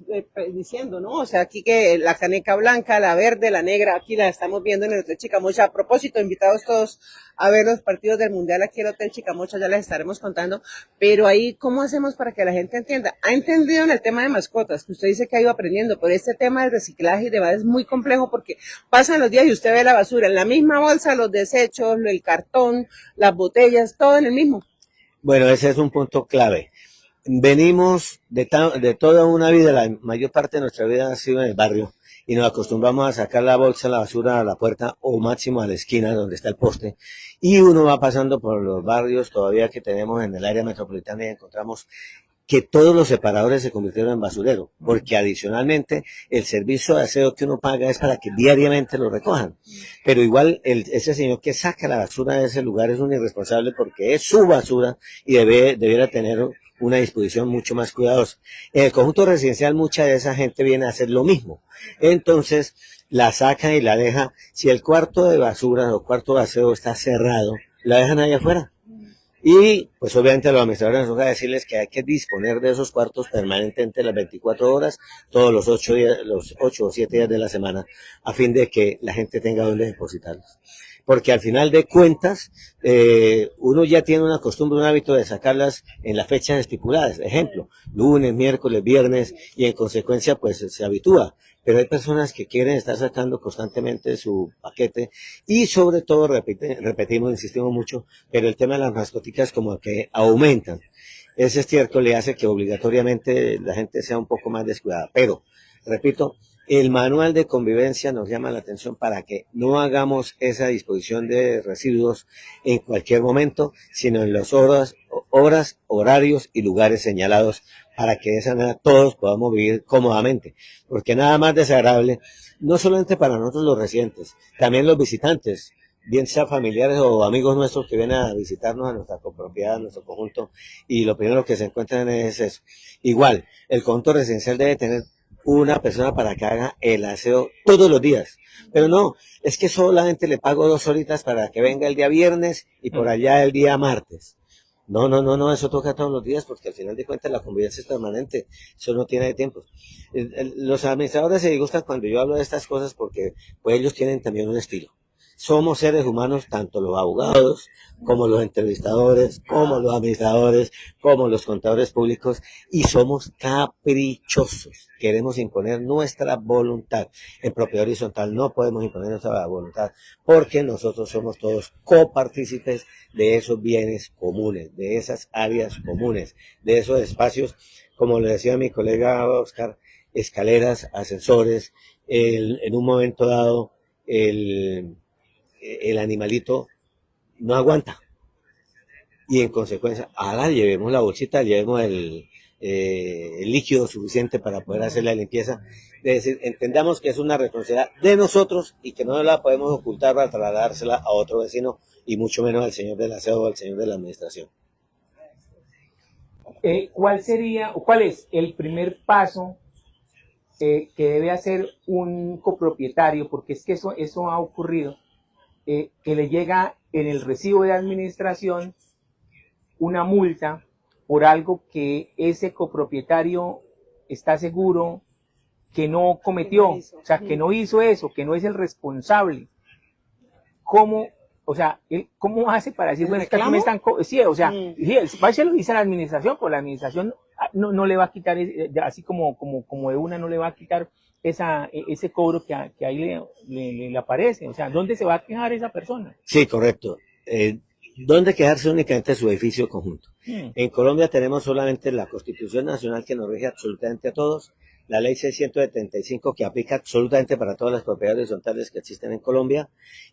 diciendo, ¿no? O sea, aquí que la caneca blanca, la verde, la negra, aquí la estamos viendo en el Hotel Chicamocha. A propósito, invitados todos a ver los partidos del Mundial aquí en el Hotel Chicamocha, ya les estaremos contando, pero ahí, ¿cómo hacemos para que la gente entienda? Ha entendido en el tema de mascotas, que usted dice que ha ido aprendiendo, pero este tema del reciclaje y demás es muy complejo porque pasan los días y usted ve la basura en la misma bolsa, los desechos, el cartón, las botellas, todo en el mismo. Bueno, ese es un punto clave. Venimos de toda una vida, la mayor parte de nuestra vida ha sido en el barrio y nos acostumbramos a sacar la bolsa, la basura a la puerta o máximo a la esquina donde está el poste y uno va pasando por los barrios todavía que tenemos en el área metropolitana y encontramos que todos los separadores se convirtieron en basurero, porque adicionalmente el servicio de aseo que uno paga es para que diariamente lo recojan. Pero igual ese señor que saca la basura de ese lugar es un irresponsable porque es su basura y debiera tener una disposición mucho más cuidadosa. En el conjunto residencial mucha de esa gente viene a hacer lo mismo. Entonces la sacan y la deja. Si el cuarto de basura o cuarto de aseo está cerrado, la dejan ahí afuera. Y pues obviamente a los administradores nos toca decirles que hay que disponer de esos cuartos permanentemente las 24 horas, todos los 8 o 7 días de la semana, a fin de que la gente tenga donde depositarlos. Porque al final de cuentas, uno ya tiene una costumbre, un hábito de sacarlas en las fechas estipuladas. Ejemplo, lunes, miércoles, viernes, y en consecuencia pues se habitúa. Pero hay personas que quieren estar sacando constantemente su paquete y sobre todo, repetimos, insistimos mucho, pero el tema de las mascoticas como que aumentan. Ese estiércol le hace que obligatoriamente la gente sea un poco más descuidada. Pero, repito, El manual de convivencia nos llama la atención para que no hagamos esa disposición de residuos en cualquier momento, sino en las horas, horarios y lugares señalados para que de esa manera todos podamos vivir cómodamente. Porque nada más desagradable, no solamente para nosotros los residentes, también los visitantes, bien sea familiares o amigos nuestros que vienen a visitarnos a nuestra copropiedad, a nuestro conjunto, y lo primero que se encuentran es eso. Igual, el conjunto residencial debe tener una persona para que haga el aseo todos los días. Pero no, es que solamente le pago 2 horitas para que venga el día viernes y por allá el día martes. No, eso toca todos los días porque al final de cuentas la convivencia es permanente, eso no tiene tiempo. Los administradores se disgustan cuando yo hablo de estas cosas porque pues ellos tienen también un estilo. Somos seres humanos, tanto los abogados, como los entrevistadores, como los administradores, como los contadores públicos, y somos caprichosos. Queremos imponer nuestra voluntad. En propiedad horizontal no podemos imponer nuestra voluntad, porque nosotros somos todos copartícipes de esos bienes comunes, de esas áreas comunes, de esos espacios, como le decía mi colega Oscar, escaleras, ascensores, en un momento dado, el animalito no aguanta y en consecuencia ahora llevemos la bolsita, llevemos el líquido suficiente para poder hacer la limpieza. Es decir, entendamos que es una responsabilidad de nosotros y que no la podemos ocultar para trasladársela a otro vecino y mucho menos al señor del aseo o al señor de la administración. ¿Cuál es el primer paso que debe hacer un copropietario? Porque es que eso ha ocurrido. Que le llega en el recibo de administración una multa por algo que ese copropietario está seguro que no cometió, o sea, que no hizo eso, que no es el responsable. ¿Cómo hace para decir, bueno, es que aquí me están... Sí, o sea, se lo dice a la administración, pues la administración no le va a quitar, así como de una no le va a quitar ese cobro que ahí le aparece. O sea, ¿dónde se va a quejar esa persona? Sí, correcto. ¿Dónde quejarse únicamente su edificio conjunto? En Colombia tenemos solamente la Constitución Nacional que nos rige absolutamente a todos, la Ley 675 que aplica absolutamente para todas las propiedades horizontales que existen en Colombia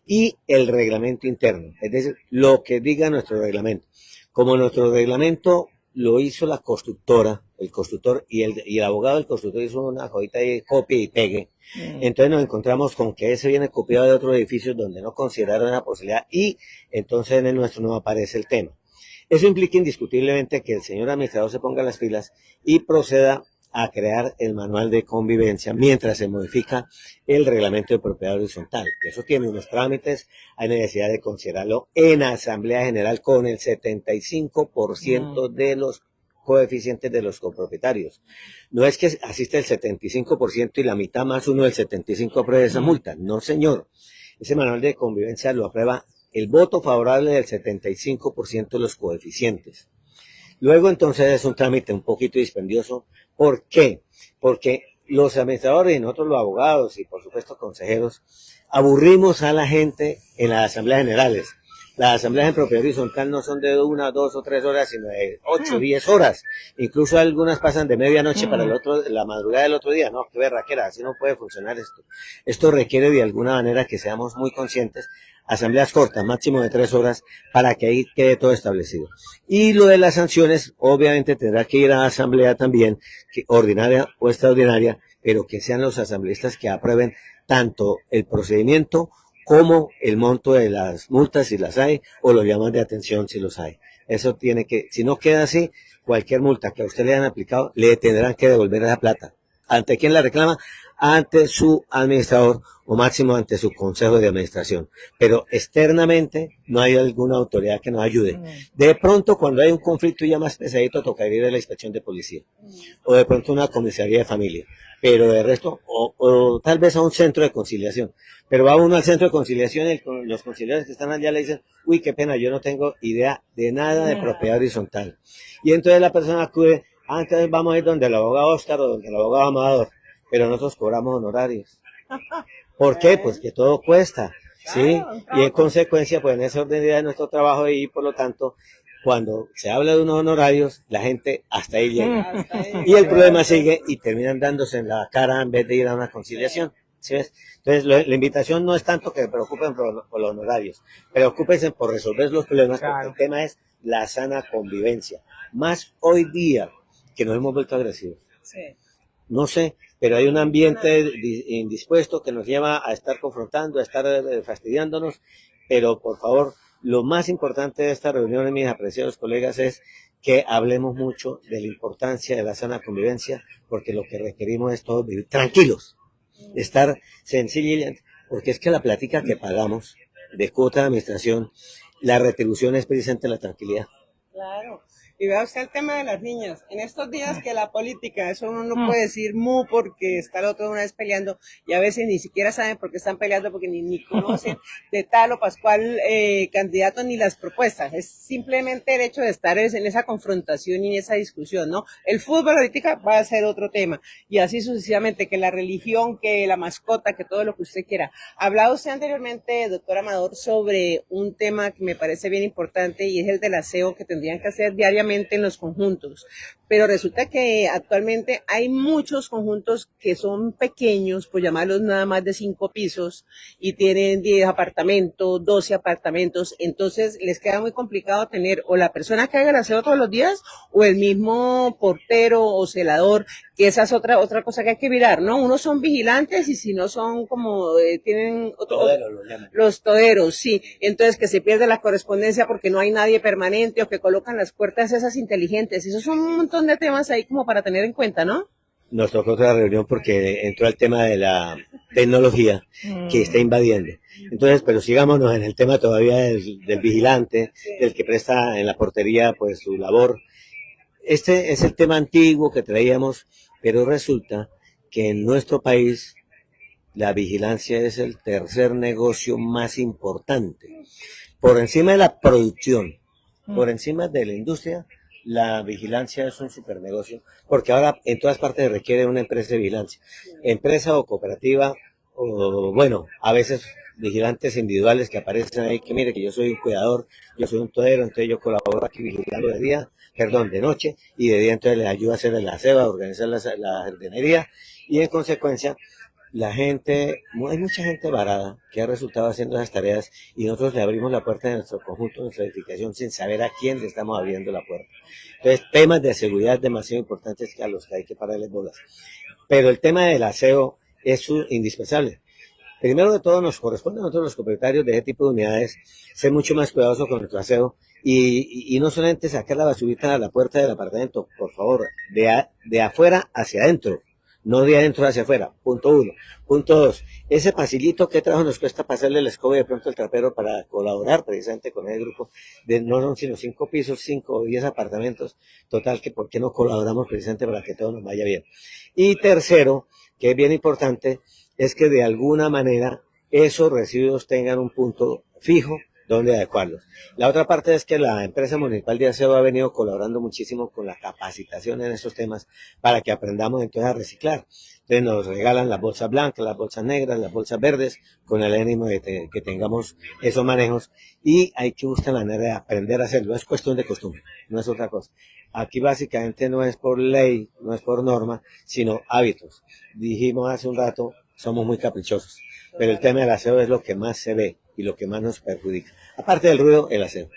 y el reglamento interno, es decir, lo que diga nuestro reglamento. Como nuestro reglamento lo hizo la constructora, el constructor y el abogado del constructor hizo una jodita de copia y pegue. Entonces nos encontramos con que ese viene copiado de otros edificios donde no consideraron la posibilidad y entonces en el nuestro no aparece el tema. Eso implica indiscutiblemente que el señor administrador se ponga las pilas y proceda a crear el manual de convivencia mientras se modifica el reglamento de propiedad horizontal. Eso tiene unos trámites, hay necesidad de considerarlo en Asamblea General con el 75% de los coeficientes de los copropietarios. No es que asiste el 75% y la mitad más uno del 75% apruebe esa multa. No, señor. Ese manual de convivencia lo aprueba el voto favorable del 75% de los coeficientes. Luego entonces es un trámite un poquito dispendioso. ¿Por qué? Porque los administradores y nosotros los abogados y por supuesto consejeros aburrimos a la gente en las asambleas generales. Las asambleas en propiedad horizontal no son de 1, 2 o 3 horas, sino de 8, 10 horas. Incluso algunas pasan de medianoche para la madrugada del otro día. No, qué berraquera, así no puede funcionar esto. Esto requiere de alguna manera que seamos muy conscientes. Asambleas cortas, máximo de 3 horas, para que ahí quede todo establecido. Y lo de las sanciones, obviamente tendrá que ir a asamblea también, ordinaria o extraordinaria, pero que sean los asambleístas que aprueben tanto el procedimiento como el monto de las multas si las hay, o los llamados de atención si los hay. Eso tiene que, si no queda así, cualquier multa que a usted le hayan aplicado, le tendrán que devolver esa plata. ¿Ante quién la reclama? Ante su administrador o máximo ante su consejo de administración. Pero externamente no hay alguna autoridad que nos ayude. De pronto, cuando hay un conflicto ya más pesadito, toca ir a la inspección de policía. O de pronto una comisaría de familia. Pero de resto, o tal vez a un centro de conciliación. Pero va uno al centro de conciliación y los conciliadores que están allá le dicen, uy, qué pena, yo no tengo idea de nada de propiedad horizontal. Y entonces la persona acude, entonces vamos a ir donde el abogado Oscar o donde el abogado Amador, pero nosotros cobramos honorarios. ¿Por qué? Pues que todo cuesta, ¿sí? Y en consecuencia, pues en esa orden de nuestro trabajo y por lo tanto, cuando se habla de unos honorarios, la gente hasta ahí llega. Hasta ahí. Y el problema sigue y terminan dándose en la cara en vez de ir a una conciliación. ¿Sí ves? Entonces, la invitación no es tanto que se preocupen por los honorarios, preocúpense por resolver los problemas, porque Claro. el tema es la sana convivencia. Más hoy día que nos hemos vuelto agresivos. Sí. No sé, pero hay un ambiente indispuesto que nos lleva a estar confrontando, a estar fastidiándonos, pero por favor, lo más importante de esta reunión, mis apreciados colegas, es que hablemos mucho de la importancia de la sana convivencia, porque lo que requerimos es todos vivir tranquilos, estar sencillos, porque es que la plática que pagamos de cuota de administración, la retribución es precisamente la tranquilidad. Claro. Y vea usted el tema de las niñas. En estos días que la política, eso uno no puede decir mu porque está el otro una vez peleando y a veces ni siquiera saben por qué están peleando porque ni conocen de tal o pascual candidato ni las propuestas. Es simplemente el hecho de estar en esa confrontación y en esa discusión, ¿no? El fútbol ahorita va a ser otro tema y así sucesivamente, que la religión, que la mascota, que todo lo que usted quiera. Hablaba usted anteriormente, doctor Amador, sobre un tema que me parece bien importante y es el del aseo que tendrían que hacer diariamente en los conjuntos, pero resulta que actualmente hay muchos conjuntos que son pequeños, por llamarlos nada más de 5 pisos, y tienen 10 apartamentos, 12 apartamentos, entonces les queda muy complicado tener o la persona que haga el aseo todos los días, o el mismo portero o celador, que esa es otra cosa que hay que mirar, ¿no? Unos son vigilantes y si no son como, tienen los toderos, sí, entonces que se pierde la correspondencia porque no hay nadie permanente o que colocan las puertas esas inteligentes, esos son un montón de temas ahí como para tener en cuenta, ¿no? Nos tocó otra reunión porque entró el tema de la tecnología que está invadiendo. Entonces, pero sigámonos en el tema todavía del vigilante, del que presta en la portería pues su labor. Este es el tema antiguo que traíamos, pero resulta que en nuestro país la vigilancia es el tercer negocio más importante. Por encima de la producción, por encima de la industria, la vigilancia es un supernegocio, porque ahora en todas partes requiere una empresa de vigilancia. Empresa o cooperativa, o bueno, a veces vigilantes individuales que aparecen ahí, que mire que yo soy un cuidador, yo soy un todero, entonces yo colaboro aquí vigilando de día, perdón, de noche, y de día entonces les ayudo a hacer el aseo, a organizar la jardinería, y en consecuencia la gente, hay mucha gente varada que ha resultado haciendo esas tareas y nosotros le abrimos la puerta de nuestro conjunto, de nuestra edificación, sin saber a quién le estamos abriendo la puerta. Entonces, temas de seguridad demasiado importantes a los que hay que pararles bolas. Pero el tema del aseo es indispensable. Primero de todo, nos corresponde a nosotros los propietarios de ese tipo de unidades ser mucho más cuidadosos con nuestro aseo y no solamente sacar la basurita a la puerta del apartamento, por favor, de afuera hacia adentro. No de adentro hacia afuera, punto 1. Punto 2, ese pasillito, ¿qué trabajo nos cuesta pasarle el escoba y de pronto el trapero para colaborar precisamente con el grupo? No son sino 5 pisos, 5 o 10 apartamentos, total que ¿por qué no colaboramos precisamente para que todo nos vaya bien? Y tercero, que es bien importante, es que de alguna manera esos residuos tengan un punto fijo donde adecuarlos. La otra parte es que la empresa municipal de aseo ha venido colaborando muchísimo con la capacitación en esos temas para que aprendamos entonces a reciclar. Entonces nos regalan las bolsas blancas, las bolsas negras, las bolsas verdes, con el ánimo de que tengamos esos manejos y hay que buscar la manera de aprender a hacerlo. Es cuestión de costumbre, no es otra cosa. Aquí básicamente no es por ley, no es por norma, sino hábitos. Dijimos hace un rato, somos muy caprichosos, pero el tema del aseo es lo que más se ve y lo que más nos perjudica. Aparte del ruido, el aseo.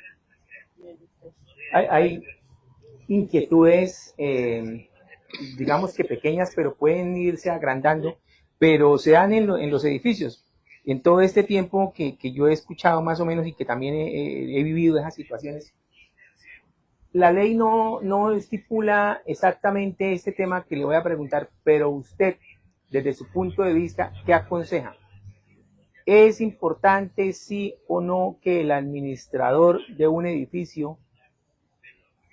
Hay inquietudes, digamos que pequeñas, pero pueden irse agrandando, pero se dan en los edificios. En todo este tiempo que yo he escuchado más o menos y que también he vivido esas situaciones, la ley no estipula exactamente este tema que le voy a preguntar, pero usted, desde su punto de vista, ¿qué aconseja? ¿Es importante, sí o no, que el administrador de un edificio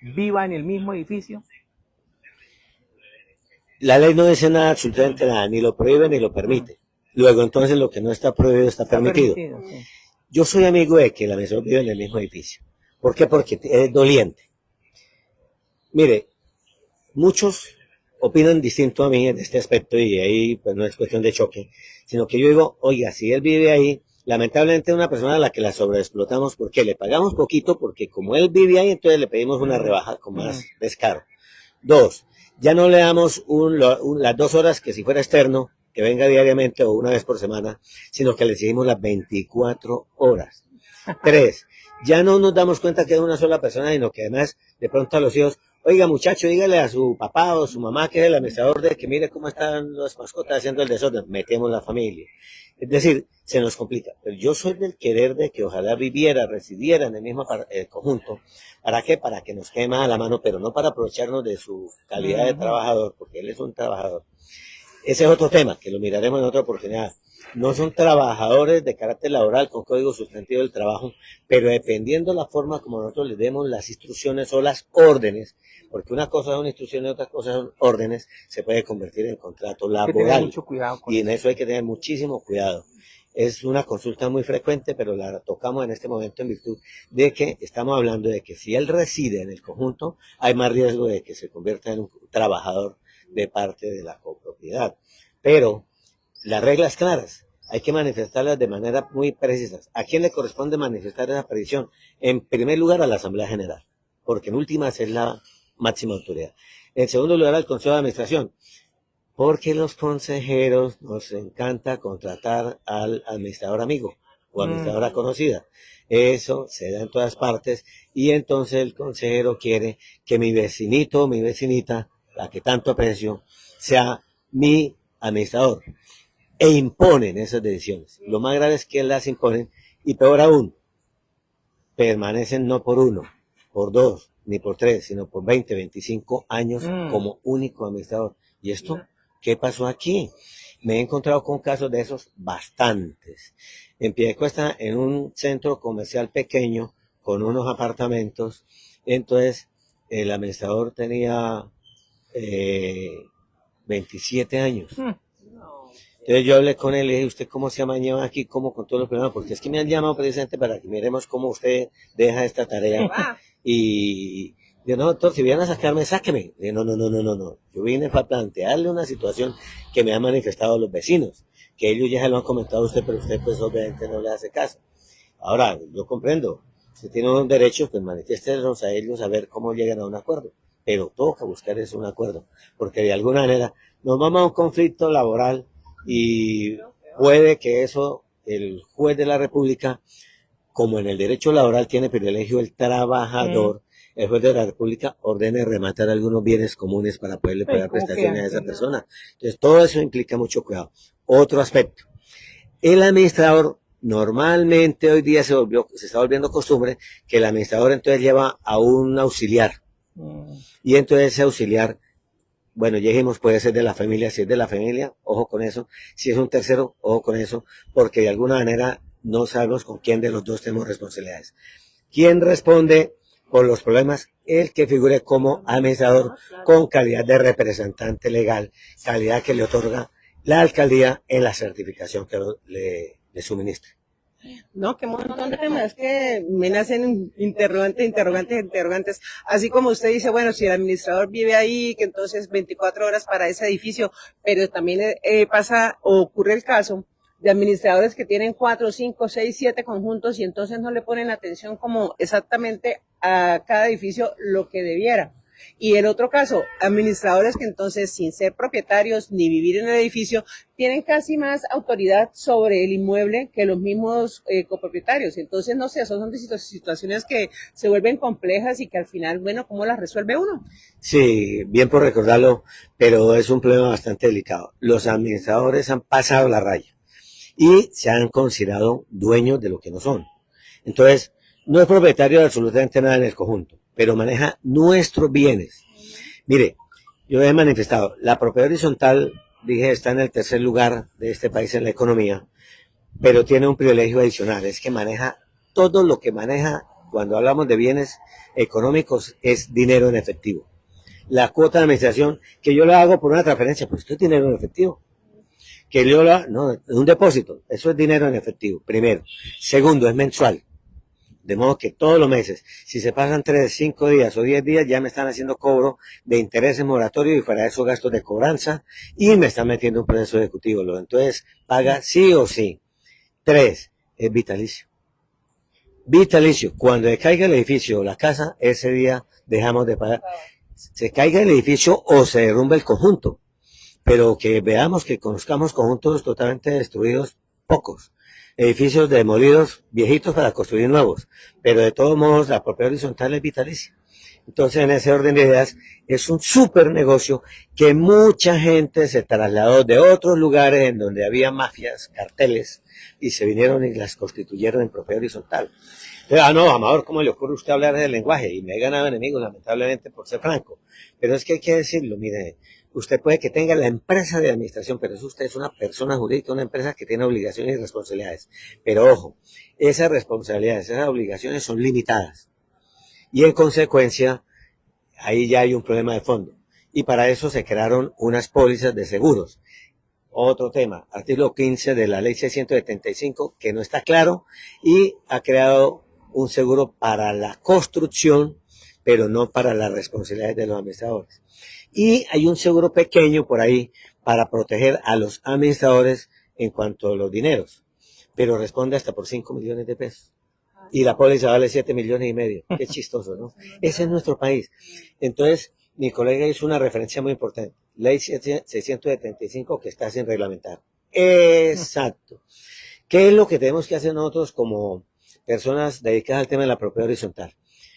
viva en el mismo edificio? La ley no dice nada, absolutamente nada, ni lo prohíbe ni lo permite. Luego, entonces, lo que no está prohibido está permitido. Sí. Yo soy amigo de que el administrador vive en el mismo edificio. ¿Por qué? Porque es doliente. Mire, muchos opinan distinto a mí en este aspecto y ahí pues no es cuestión de choque, sino que yo digo, oiga, si él vive ahí, lamentablemente una persona a la que la sobreexplotamos porque le pagamos poquito, porque como él vive ahí, entonces le pedimos una rebaja con más descaro. Dos, ya no le damos las 2 horas que si fuera externo, que venga diariamente o una vez por semana, sino que le exigimos las 24 horas. Tres, ya no nos damos cuenta que es una sola persona, sino que además de pronto a los hijos, oiga muchacho, dígale a su papá o su mamá que es el administrador de que mire cómo están las mascotas haciendo el desorden, metemos la familia. Es decir, se nos complica. Pero yo soy del querer de que ojalá viviera, residiera en el mismo conjunto. ¿Para qué? Para que nos quede más a la mano, pero no para aprovecharnos de su calidad de trabajador, porque él es un trabajador. Ese es otro tema, que lo miraremos en otra oportunidad. No son trabajadores de carácter laboral con código sustantivo del trabajo, pero dependiendo la forma como nosotros les demos las instrucciones o las órdenes, porque una cosa son instrucciones y otra cosa son órdenes, se puede convertir en contrato Hay que tener laboral. mucho cuidado con Y en eso hay que tener muchísimo cuidado. Es una consulta muy frecuente, pero la tocamos en este momento en virtud de que estamos hablando de que si él reside en el conjunto, hay más riesgo de que se convierta en un trabajador de parte de la copropiedad. Pero las reglas claras, hay que manifestarlas de manera muy precisa. ¿A quién le corresponde manifestar esa petición? En primer lugar, a la Asamblea General, porque en últimas es la máxima autoridad. En segundo lugar, al Consejo de Administración, porque los consejeros nos encanta contratar al administrador amigo o administradora conocida. Eso se da en todas partes y entonces el consejero quiere que mi vecinito o mi vecinita, la que tanto aprecio, sea mi administrador. E imponen esas decisiones. Lo más grave es que las imponen y peor aún, permanecen no por 1, por 2, ni por 3, sino por 20, 25 años como único administrador. ¿Y esto qué pasó aquí? Me he encontrado con casos de esos bastantes. En Piedecuesta, en un centro comercial pequeño, con unos apartamentos, entonces el administrador tenía 27 años. Entonces yo hablé con él y le dije, ¿usted cómo se amañó aquí? ¿Cómo con todos los problemas? Porque es que me han llamado precisamente para que miremos cómo usted deja esta tarea. Y yo, no, doctor, si vienen a sacarme, sáqueme. Le dije, no. Yo vine para plantearle una situación que me han manifestado los vecinos, que ellos ya se lo han comentado a usted, pero usted pues obviamente no le hace caso. Ahora, yo comprendo, usted tiene unos derechos, pues manifiéstelos a ellos a ver cómo llegan a un acuerdo. Pero toca buscar ese un acuerdo, porque de alguna manera nos vamos a un conflicto laboral y puede que eso, el juez de la República, como en el derecho laboral tiene privilegio el trabajador, el juez de la República ordene rematar algunos bienes comunes para poderle pagar prestaciones a esa persona. Entonces, todo eso implica mucho cuidado. Otro aspecto, el administrador, normalmente hoy día se está volviendo costumbre que el administrador entonces lleva a un auxiliar. Y entonces ese auxiliar, bueno, ya dijimos, puede ser de la familia. Si es de la familia, ojo con eso. Si es un tercero, ojo con eso, porque de alguna manera no sabemos con quién de los dos tenemos responsabilidades. ¿Quién responde por los problemas? El que figure como administrador con calidad de representante legal, calidad que le otorga la alcaldía en la certificación que le suministra. No, qué montón de temas que me nacen interrogantes. Así como usted dice, bueno, si el administrador vive ahí, que entonces 24 horas para ese edificio, pero también ocurre el caso de administradores que tienen 4, 5, 6, 7 conjuntos y entonces no le ponen atención como exactamente a cada edificio lo que debiera. Y el otro caso, administradores que entonces, sin ser propietarios ni vivir en el edificio, tienen casi más autoridad sobre el inmueble que los mismos copropietarios. Entonces, no sé, son situaciones que se vuelven complejas y que al final, bueno, ¿cómo las resuelve uno? Sí, bien por recordarlo, pero es un problema bastante delicado. Los administradores han pasado la raya y se han considerado dueños de lo que no son. Entonces, no es propietario de absolutamente nada en el conjunto, pero maneja nuestros bienes. Mire, yo he manifestado, la propiedad horizontal, dije, está en el tercer lugar de este país en la economía, pero tiene un privilegio adicional, es que maneja todo lo que maneja cuando hablamos de bienes económicos, es dinero en efectivo. La cuota de administración, que yo la hago por una transferencia, pues esto es dinero en efectivo. Que yo no, un depósito, eso es dinero en efectivo, primero. Segundo, es mensual. De modo que todos los meses, si se pasan 3, 5 días o 10 días, ya me están haciendo cobro de intereses moratorios y fuera de esos gastos de cobranza y me están metiendo un proceso ejecutivo. Entonces, paga sí o sí. 3, es vitalicio. Vitalicio. Cuando se caiga el edificio o la casa, ese día dejamos de pagar. Se caiga el edificio o se derrumba el conjunto. Pero que veamos, que conozcamos conjuntos totalmente destruidos, pocos. Edificios demolidos, viejitos para construir nuevos. Pero de todos modos, la propiedad horizontal es vitalicia. Entonces, en ese orden de ideas, es un súper negocio que mucha gente se trasladó de otros lugares en donde había mafias, carteles, y se vinieron y las constituyeron en propiedad horizontal. Entonces, no, Amador, ¿cómo le ocurre a usted hablar del lenguaje? Y me he ganado enemigos, lamentablemente, por ser franco. Pero es que hay que decirlo, mire, usted puede que tenga la empresa de administración, pero usted es una persona jurídica, una empresa que tiene obligaciones y responsabilidades. Pero ojo, esas responsabilidades, esas obligaciones son limitadas. Y en consecuencia, ahí ya hay un problema de fondo. Y para eso se crearon unas pólizas de seguros. Otro tema, artículo 15 de la ley 675, que no está claro, y ha creado un seguro para la construcción, pero no para las responsabilidades de los administradores. Y hay un seguro pequeño por ahí para proteger a los administradores en cuanto a los dineros, pero responde hasta por 5 millones de pesos. Y la póliza vale 7,5 millones. Qué chistoso, ¿no? Ese es nuestro país. Entonces, mi colega hizo una referencia muy importante. Ley 675 que está sin reglamentar. Exacto. ¿Qué es lo que tenemos que hacer nosotros como personas dedicadas al tema de la propiedad horizontal?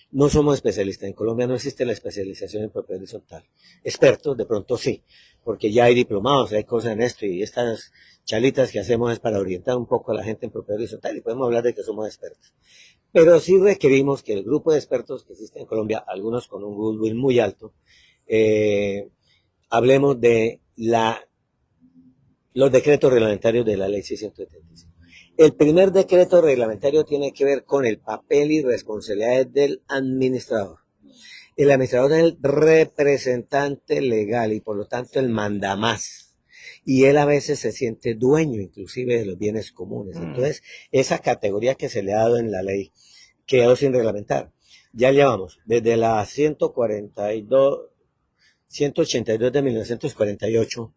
No somos especialistas. En Colombia no existe la especialización en propiedad horizontal. Expertos, de pronto sí, porque ya hay diplomados, hay cosas en esto, y estas chalitas que hacemos es para orientar un poco a la gente en propiedad horizontal, y podemos hablar de que somos expertos. Pero sí requerimos que el grupo de expertos que existe en Colombia, algunos con un goodwill muy alto, hablemos de los decretos reglamentarios de la ley 675. El primer decreto reglamentario tiene que ver con el papel y responsabilidades del administrador. El administrador es el representante legal y por lo tanto el mandamás. Y él a veces se siente dueño inclusive de los bienes comunes. Entonces, esa categoría que se le ha dado en la ley quedó sin reglamentar. Ya llevamos desde la 182 de 1948,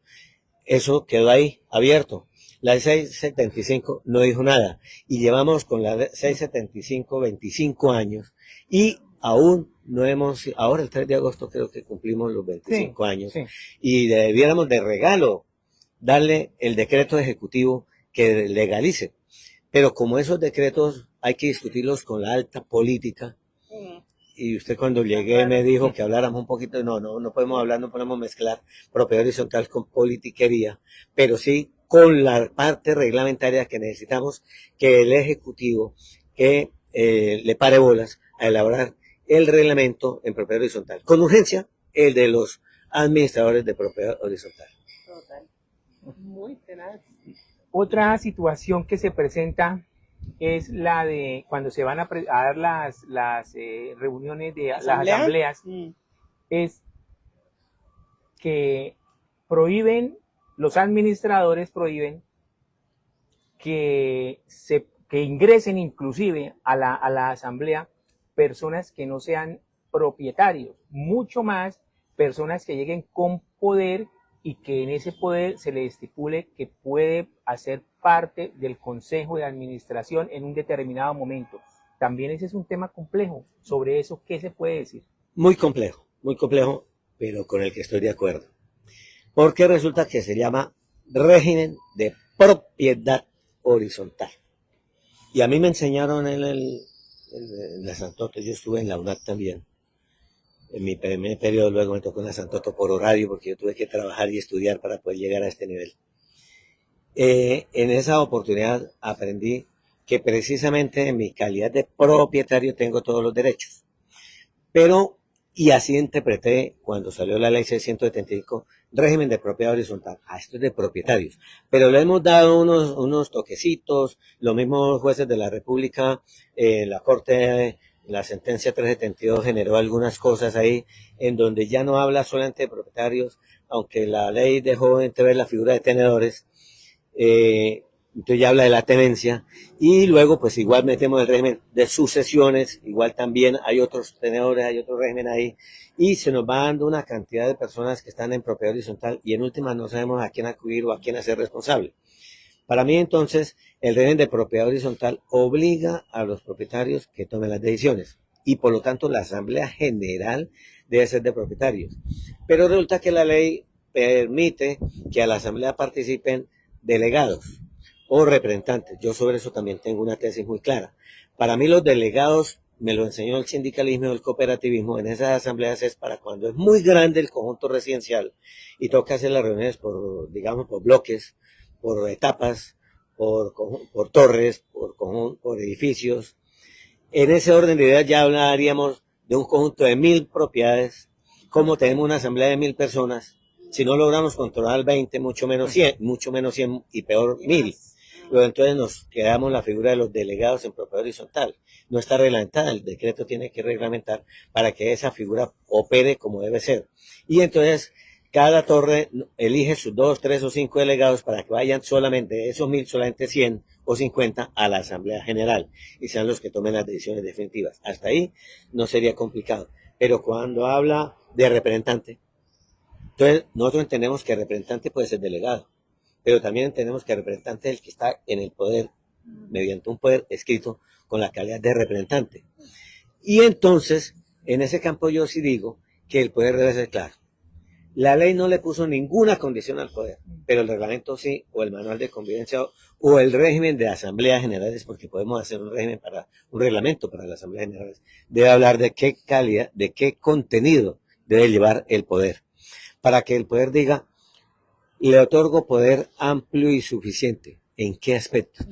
eso quedó ahí abierto. La 675 no dijo nada y llevamos con la 675 25 años y aún no hemos, ahora el 3 de agosto creo que cumplimos los 25 años y debiéramos de regalo darle el decreto ejecutivo que legalice. Pero como esos decretos hay que discutirlos con la alta política, y usted cuando llegué me dijo que habláramos un poquito, no podemos hablar, no podemos mezclar propiedad horizontal con politiquería, pero sí con la parte reglamentaria que necesitamos que el Ejecutivo que le pare bolas a elaborar el reglamento en propiedad horizontal. Con urgencia, el de los administradores de propiedad horizontal. Total. Muy tenaz. Otra situación que se presenta es la de cuando se van a dar las reuniones de las asambleas, es que los administradores prohíben que ingresen inclusive a la asamblea personas que no sean propietarios, mucho más personas que lleguen con poder y que en ese poder se le estipule que puede hacer parte del consejo de administración en un determinado momento. También ese es un tema complejo. Sobre eso, ¿qué se puede decir? Muy complejo, pero con el que estoy de acuerdo. Porque resulta que se llama régimen de propiedad horizontal. Y a mí me enseñaron en la Santoto, yo estuve en la UNAC también. En mi primer periodo luego me tocó en la Santoto por horario porque yo tuve que trabajar y estudiar para poder llegar a este nivel. En esa oportunidad aprendí que precisamente en mi calidad de propietario tengo todos los derechos. Y así interpreté cuando salió la ley 675, régimen de propiedad horizontal. Esto es de propietarios. Pero le hemos dado unos toquecitos, los mismos jueces de la República, la Corte, la sentencia 372 generó algunas cosas ahí, en donde ya no habla solamente de propietarios, aunque la ley dejó entrever la figura de tenedores, entonces ya habla de la tenencia, y luego pues igual metemos el régimen de sucesiones, igual también hay otros tenedores, hay otro régimen ahí, y se nos va dando una cantidad de personas que están en propiedad horizontal, y en última no sabemos a quién acudir o a quién hacer responsable. Para mí, entonces, el régimen de propiedad horizontal obliga a los propietarios que tomen las decisiones y, por lo tanto, la Asamblea General debe ser de propietarios. Pero resulta que la ley permite que a la Asamblea participen delegados o representantes. Yo sobre eso también tengo una tesis muy clara. Para mí los delegados, me lo enseñó el sindicalismo y el cooperativismo, en esas asambleas es para cuando es muy grande el conjunto residencial y toca hacer las reuniones por, digamos, por bloques, por etapas, por torres, por edificios. En ese orden de ideas ya hablaríamos de un conjunto de 1000 propiedades, como tenemos una asamblea de 1000 personas. Si no logramos controlar 20, mucho menos 100 y peor 1000. Luego entonces nos quedamos la figura de los delegados en propiedad horizontal. No está reglamentada, el decreto tiene que reglamentar para que esa figura opere como debe ser. Y entonces cada torre elige sus 2, 3 o 5 delegados para que vayan solamente de esos 1000, solamente 100 o 50 a la Asamblea General y sean los que tomen las decisiones definitivas. Hasta ahí no sería complicado. Pero cuando habla de representante, entonces nosotros entendemos que el representante puede ser delegado, pero también entendemos que el representante es el que está en el poder, mediante un poder escrito con la calidad de representante. Y entonces, en ese campo yo sí digo que el poder debe ser claro. La ley no le puso ninguna condición al poder, pero el reglamento sí, o el manual de convivencia, o el régimen de asambleas generales, porque podemos hacer un reglamento para las asambleas generales, debe hablar de qué calidad, de qué contenido debe llevar el poder, para que el poder diga, le otorgo poder amplio y suficiente. ¿En qué aspecto?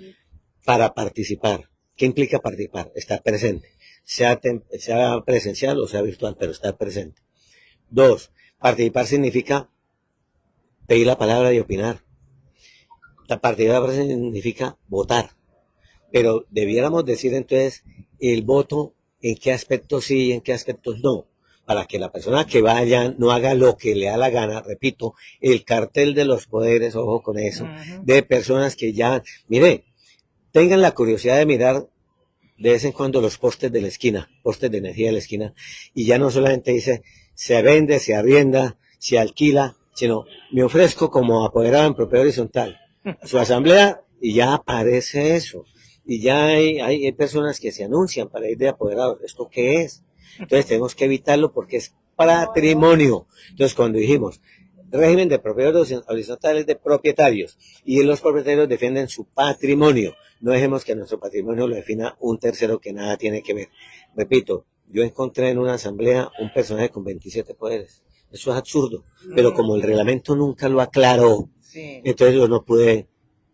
Para participar. ¿Qué implica participar? Estar presente, sea presencial o sea virtual, pero estar presente. 2. Participar significa pedir la palabra y opinar. Participar significa votar. Pero debiéramos decir entonces el voto en qué aspectos sí y en qué aspectos no. Para que la persona que vaya no haga lo que le da la gana, repito, el cartel de los poderes, ojo con eso, de personas que ya, mire, tengan la curiosidad de mirar de vez en cuando los postes de la esquina, postes de energía de la esquina, y ya no solamente dice, se vende, se arrienda, se alquila, sino me ofrezco como apoderado en propiedad horizontal a su asamblea y ya aparece eso. Y ya hay personas que se anuncian para ir de apoderados. ¿Esto qué es? Entonces tenemos que evitarlo porque es patrimonio. Entonces cuando dijimos régimen de propiedad horizontal es de propietarios y los propietarios defienden su patrimonio. No dejemos que nuestro patrimonio lo defina un tercero que nada tiene que ver. Repito, yo encontré en una asamblea un personaje con 27 poderes. Eso es absurdo. Pero como el reglamento nunca lo aclaró, entonces yo no pude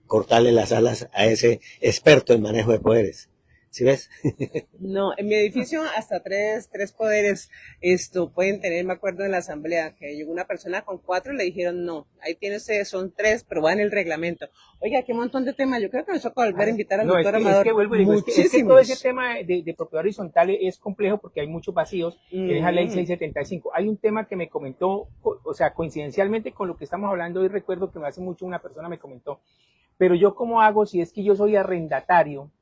cortarle las alas a ese experto en manejo de poderes. ¿Sí ves? No, en mi edificio hasta tres poderes pueden tener. Me acuerdo en la asamblea que llegó una persona con 4 y le dijeron no, ahí tiene usted, son 3, pero va en el reglamento. Oiga, qué montón de temas. Yo creo que nos toca volver a invitar al doctor Amador. Es que vuelvo y digo, es que todo ese tema de propiedad horizontal es complejo porque hay muchos vacíos en esa ley 675. Hay un tema que me comentó, o sea, coincidencialmente con lo que estamos hablando hoy, recuerdo que hace mucho una persona me comentó, pero yo cómo hago si es que yo soy arrendatario.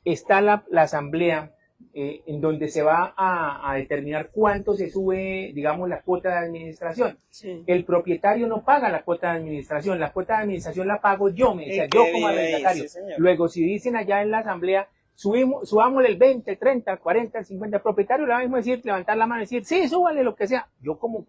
Está la asamblea en donde se va a determinar cuánto se sube, digamos, la cuota de administración. Sí. El propietario no paga la cuota de administración, la cuota de administración la pago yo, me decía, yo como arrendatario. Sí, luego, si dicen allá en la asamblea, subámosle el 20, el 30, el 40, el 50, el propietario le va a mismo decir, levantar la mano y decir, sí, súbale lo que sea. Yo como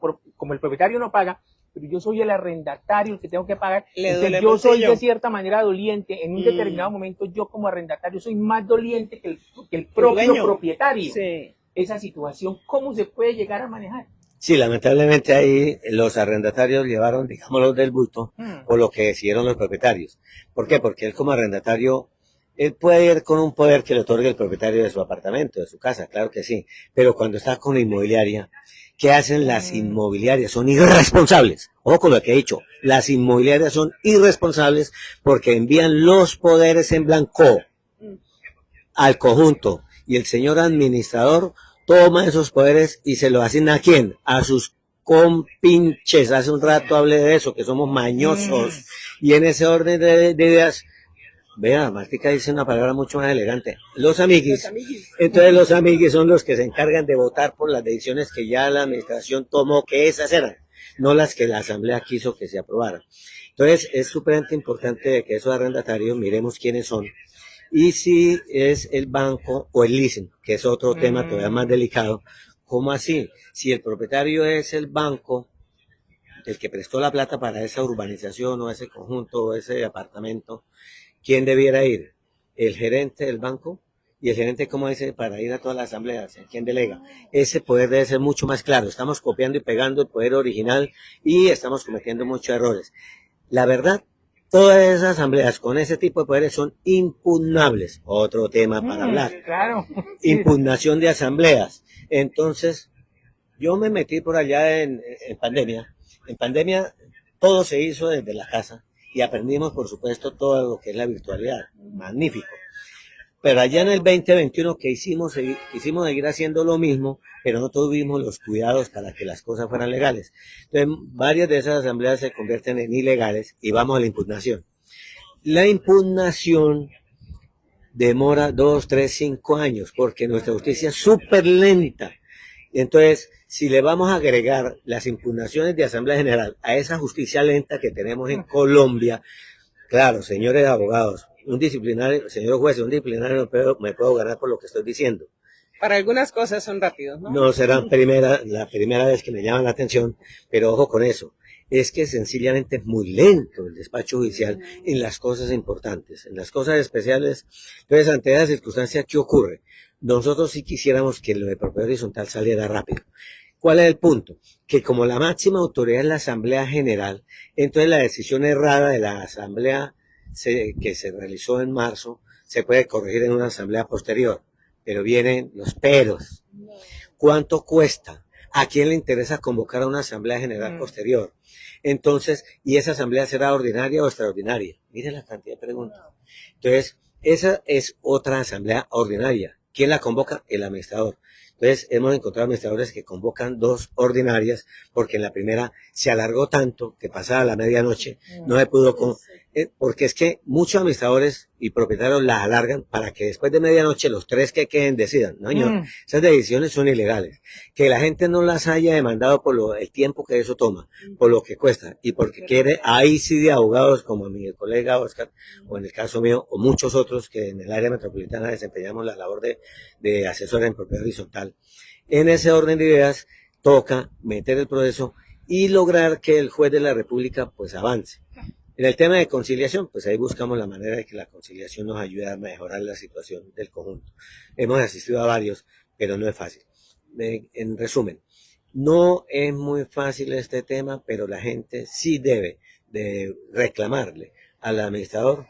el propietario no paga, pero yo soy el arrendatario el que tengo que pagar, entonces yo soy de cierta manera doliente, en un determinado momento yo como arrendatario soy más doliente que el propio propietario. Sí. Esa situación, ¿cómo se puede llegar a manejar? Sí, lamentablemente ahí los arrendatarios llevaron, digámoslo, del bulto, por lo que decidieron los propietarios. ¿Por qué? Porque él como arrendatario, él puede ir con un poder que le otorgue el propietario de su apartamento, de su casa, claro que sí, pero cuando está con inmobiliaria, ¿qué hacen las inmobiliarias? Son irresponsables. Ojo con lo que he dicho. Las inmobiliarias son irresponsables porque envían los poderes en blanco al conjunto. Y el señor administrador toma esos poderes y se lo asigna ¿a quién? A sus compinches. Hace un rato hablé de eso, que somos mañosos. Y en ese orden de ideas, vea, Martica dice una palabra mucho más elegante. Los amiguis. Entonces los amiguis son los que se encargan de votar por las decisiones que ya la administración tomó, que esas eran. no las que la Asamblea quiso que se aprobaran. Entonces, es súper importante que esos arrendatarios miremos quiénes son y si es el banco o el leasing, que es otro tema todavía más delicado. ¿Cómo así? Si el propietario es el banco, el que prestó la plata para esa urbanización o ese conjunto o ese apartamento, ¿quién debiera ir? ¿El gerente del banco? Y el gerente, ¿cómo dice? Para ir a todas las asambleas, ¿quién delega? Ese poder debe ser mucho más claro. Estamos copiando y pegando el poder original y estamos cometiendo muchos errores. La verdad, todas esas asambleas con ese tipo de poderes son impugnables. Otro tema para hablar. Claro. Impugnación de asambleas. Entonces, yo me metí por allá en pandemia. En pandemia todo se hizo desde la casa y aprendimos, por supuesto, todo lo que es la virtualidad. Magnífico. Pero allá en el 2021 que quisimos seguir haciendo lo mismo, pero no tuvimos los cuidados para que las cosas fueran legales. Entonces, varias de esas asambleas se convierten en ilegales y vamos a la impugnación. La impugnación demora 2, 3, 5 años porque nuestra justicia es súper lenta. Entonces, si le vamos a agregar las impugnaciones de Asamblea General a esa justicia lenta que tenemos en Colombia, claro, señores abogados, un disciplinario, señor juez, un disciplinario me puedo ganar por lo que estoy diciendo. Para algunas cosas son rápidos, ¿no? No será la primera vez que me llaman la atención, pero ojo con eso. Es que sencillamente es muy lento el despacho judicial en las cosas importantes, en las cosas especiales. Entonces, ante esa circunstancia, ¿qué ocurre? Nosotros sí quisiéramos que lo de propiedad horizontal saliera rápido. ¿Cuál es el punto? Que como la máxima autoridad es la Asamblea General, entonces la decisión errada de la Asamblea que se realizó en marzo se puede corregir en una asamblea posterior, pero vienen los peros. ¿Cuánto cuesta? ¿A quién le interesa convocar a una asamblea general posterior? Entonces, ¿y esa asamblea será ordinaria o extraordinaria? Miren la cantidad de preguntas. Entonces, esa es otra asamblea ordinaria. ¿Quién la convoca? El administrador. Entonces, hemos encontrado administradores que convocan 2 ordinarias porque en la primera se alargó tanto que pasada la medianoche no se pudo porque es que muchos administradores y propietarios la alargan para que después de medianoche los 3 que queden decidan. No, señor, esas decisiones son ilegales. Que la gente no las haya demandado por el tiempo que eso toma, por lo que cuesta y porque quiere, ahí sí de abogados como mi colega Oscar, o en el caso mío, o muchos otros que en el área metropolitana desempeñamos la labor de asesor en propiedad horizontal. En ese orden de ideas, toca meter el proceso y lograr que el juez de la República pues avance. En el tema de conciliación, pues ahí buscamos la manera de que la conciliación nos ayude a mejorar la situación del conjunto. Hemos asistido a varios, pero no es fácil. En resumen, no es muy fácil este tema, pero la gente sí debe de reclamarle al administrador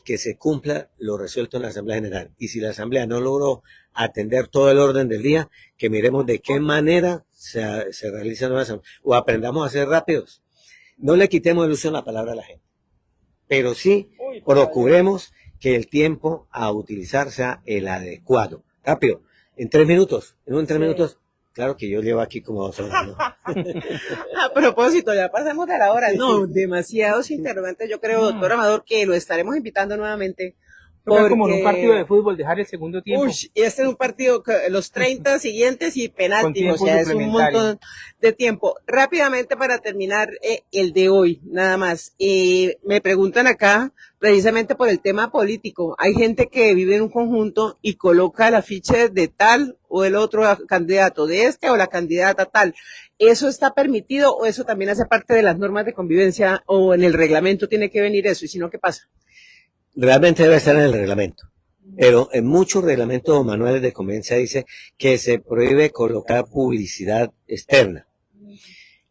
que se cumpla lo resuelto en la Asamblea General. Y si la Asamblea no logró atender todo el orden del día, que miremos de qué manera se realizan las asambleas, o aprendamos a ser rápidos. No le quitemos el uso de la palabra a la gente, pero sí procuremos que el tiempo a utilizar sea el adecuado. Rápido, en 3 minutos, en 3 minutos. Claro que yo llevo aquí como 2 horas, ¿no? A propósito, ya pasamos de la hora. No, demasiados interrogantes. Yo creo, doctor Amador, que lo estaremos invitando nuevamente. Porque... como en un partido de fútbol, dejar el segundo tiempo. Uy, este es un partido, los 30 siguientes y penalti, o sea, es un montón de tiempo. Rápidamente para terminar el de hoy, nada más. Me preguntan acá, precisamente por el tema político, hay gente que vive en un conjunto y coloca el afiche de tal o el otro candidato, de este o la candidata tal. ¿Eso está permitido o eso también hace parte de las normas de convivencia o en el reglamento tiene que venir eso? Y si no, ¿qué pasa? Realmente debe estar en el reglamento, pero en muchos reglamentos o manuales de convivencia dice que se prohíbe colocar publicidad externa.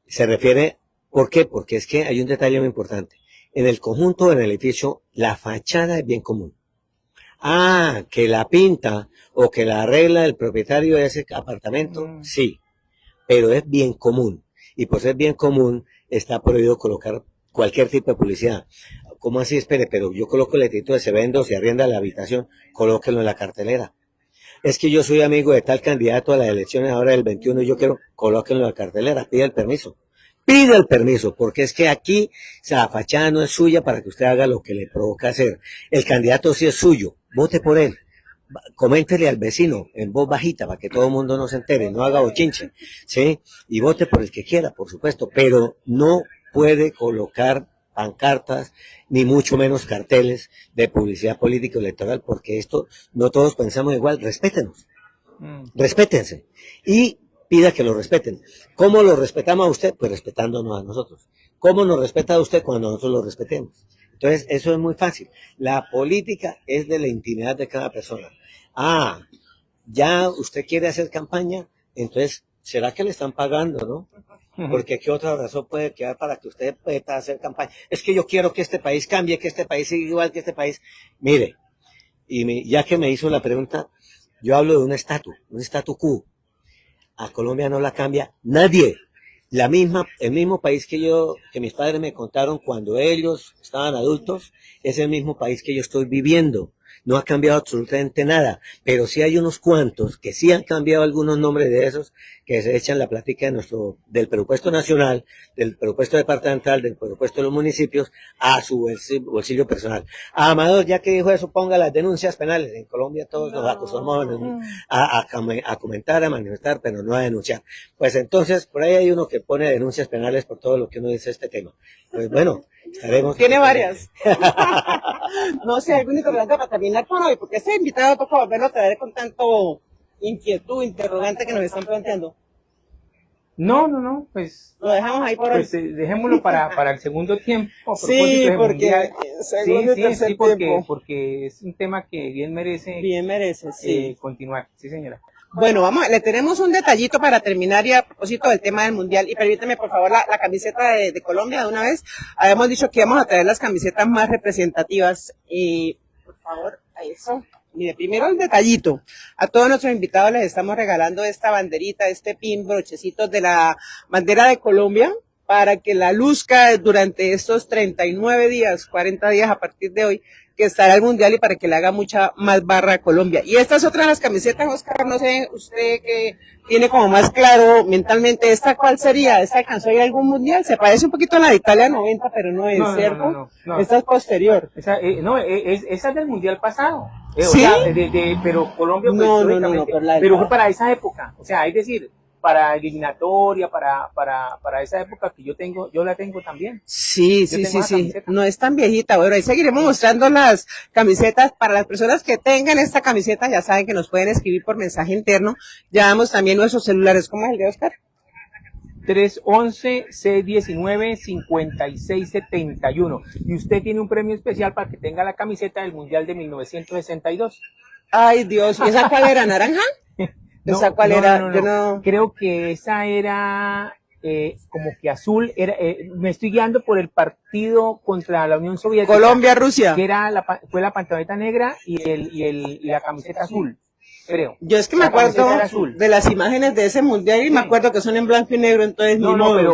Se refiere, ¿por qué? Porque es que hay un detalle muy importante. En el conjunto, en el edificio, la fachada es bien común. Ah, que la pinta o que la arregla el propietario de ese apartamento, sí, pero es bien común. Y por ser bien común, está prohibido colocar cualquier tipo de publicidad. ¿Cómo así? Espere, pero yo coloco el letrito de se vende o se arrienda la habitación, colóquelo en la cartelera. Es que yo soy amigo de tal candidato a las elecciones ahora del 21 y yo quiero, colóquenlo en la cartelera, pide el permiso. Pide el permiso, porque es que aquí la fachada no es suya para que usted haga lo que le provoca hacer. El candidato sí es suyo, vote por él. coméntele al vecino en voz bajita para que todo el mundo no se entere, no haga bochinche, ¿sí? Y vote por el que quiera, por supuesto, pero no puede colocar pancartas, ni mucho menos carteles de publicidad política electoral, porque esto no todos pensamos igual, respétenos, respétense y pida que lo respeten. ¿Cómo lo respetamos a usted? Pues respetándonos a nosotros. ¿Cómo nos respeta a usted cuando nosotros lo respetemos? Entonces, eso es muy fácil. La política es de la intimidad de cada persona. Ah, ya usted quiere hacer campaña, entonces, ¿será que le están pagando, no? Porque ¿qué otra razón puede quedar para que usted pueda hacer campaña? Es que yo quiero que este país cambie, que este país siga igual que este país. Mire, ya que me hizo la pregunta, yo hablo de un statu quo. A Colombia no la cambia nadie. El mismo país que mis padres me contaron cuando ellos estaban adultos, es el mismo país que yo estoy viviendo. No ha cambiado absolutamente nada, pero sí hay unos cuantos que sí han cambiado algunos nombres de esos que se echan la plática del presupuesto nacional, del presupuesto departamental, del presupuesto de los municipios a su bolsillo personal. A Amador, ya que dijo eso, ponga las denuncias penales. En Colombia todos nos acostumbramos a comentar, a manifestar, pero no a denunciar. Pues entonces, por ahí hay uno que pone denuncias penales por todo lo que uno dice este tema. Pues bueno, estaremos. Tiene varias. No sé, algún interrogante para terminar por hoy, porque ese invitado toca volverlo a traer con tanto inquietud, interrogante que nos están planteando. No, pues lo dejamos ahí por pues, hoy. Dejémoslo para el segundo tiempo. Sí, porque segundo y tercer tiempo. Porque es un tema que bien merece sí. continuar. Sí, señora. Bueno, le tenemos un detallito para terminar y a propósito del tema del Mundial. Y permíteme, por favor, la camiseta de Colombia de una vez. Habíamos dicho que íbamos a traer las camisetas más representativas. Y, por favor, a eso. Mire, primero el detallito. A todos nuestros invitados les estamos regalando esta banderita, este pin, brochecitos de la bandera de Colombia, para que la luzca durante estos 39 días, 40 días a partir de hoy, que estará el Mundial y para que le haga mucha más barra a Colombia. Y esta es otra de las camisetas, Oscar, no sé, usted que tiene como más claro mentalmente, ¿esta cuál sería? ¿Esta alcanzó a ir a algún Mundial? Se parece un poquito a la de Italia 90, pero no es, ¿cierto? No. Esta es posterior. Esa es del Mundial pasado. ¿Sí? O sea, pero Colombia, pues, no, pero fue para esa época. O sea, es decir, para eliminatoria, para esa época que yo la tengo también. Sí. No es tan viejita. Bueno, ahí seguiremos mostrando las camisetas. Para las personas que tengan esta camiseta, ya saben que nos pueden escribir por mensaje interno. Llevamos también nuestros celulares. ¿Cómo es el de Oscar? 311-619-5671. Y usted tiene un premio especial para que tenga la camiseta del Mundial de 1962. Ay, Dios. ¿Y esa cuál era? ¿Naranja? ¿Esa cuál era? No. Creo que esa era como que azul. Me estoy guiando por el partido contra la Unión Soviética. Colombia-Rusia. Que fue la pantaleta negra y la camiseta azul, creo. Yo es que me acuerdo de las imágenes de ese mundial y me acuerdo que son en blanco y negro, entonces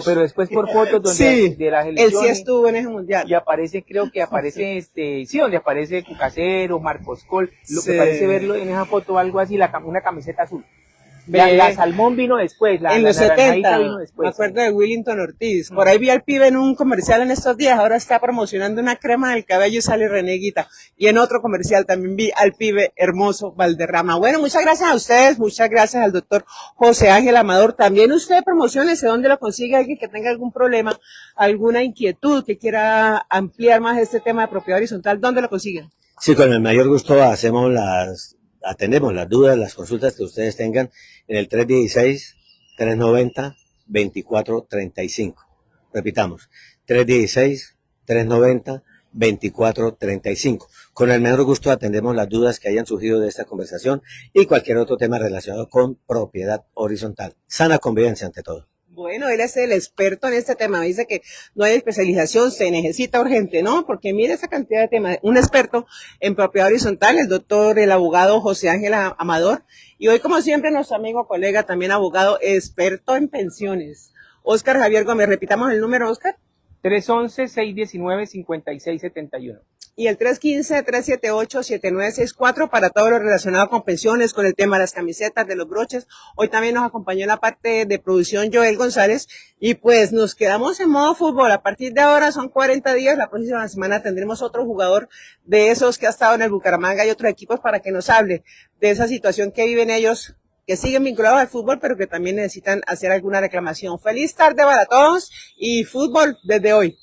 pero después por fotos donde de las elecciones. Él sí estuvo en ese mundial. Y creo que aparece donde aparece Cucasero, Marcos Col, me parece verlo en esa foto algo así, una camiseta azul. La Salmón vino después, en los 70, vino después. Me acuerdo de Willington Ortiz. Por ahí vi al pibe en un comercial en estos días, ahora está promocionando una crema del cabello y sale Reneguita. Y en otro comercial también vi al pibe hermoso Valderrama. Bueno, muchas gracias a ustedes, muchas gracias al doctor José Ángel Amador. También usted promocionese dónde lo consigue, alguien que tenga algún problema, alguna inquietud, que quiera ampliar más este tema de propiedad horizontal, ¿dónde lo consiguen? Sí, con el mayor gusto atendemos las dudas, las consultas que ustedes tengan en el 316-390-2435. Repitamos, 316-390-2435. Con el mayor gusto atendemos las dudas que hayan surgido de esta conversación y cualquier otro tema relacionado con propiedad horizontal. Sana convivencia ante todo. Bueno, él es el experto en este tema. Dice que no hay especialización, se necesita urgente, ¿no? Porque mire esa cantidad de temas. Un experto en propiedad horizontal, el abogado José Ángel Amador. Y hoy, como siempre, nuestro amigo, colega, también abogado, experto en pensiones, Oscar Javier Gómez. Repitamos el número, Oscar. 311-619-5671. y el 315-378-7964 para todo lo relacionado con pensiones, con el tema de las camisetas, de los broches. Hoy también nos acompañó en la parte de producción Joel González y pues nos quedamos en modo fútbol. A partir de ahora son 40 días, la próxima semana tendremos otro jugador de esos que ha estado en el Bucaramanga y otros equipos para que nos hable de esa situación que viven ellos, que siguen vinculados al fútbol, pero que también necesitan hacer alguna reclamación. Feliz tarde para todos y fútbol desde hoy.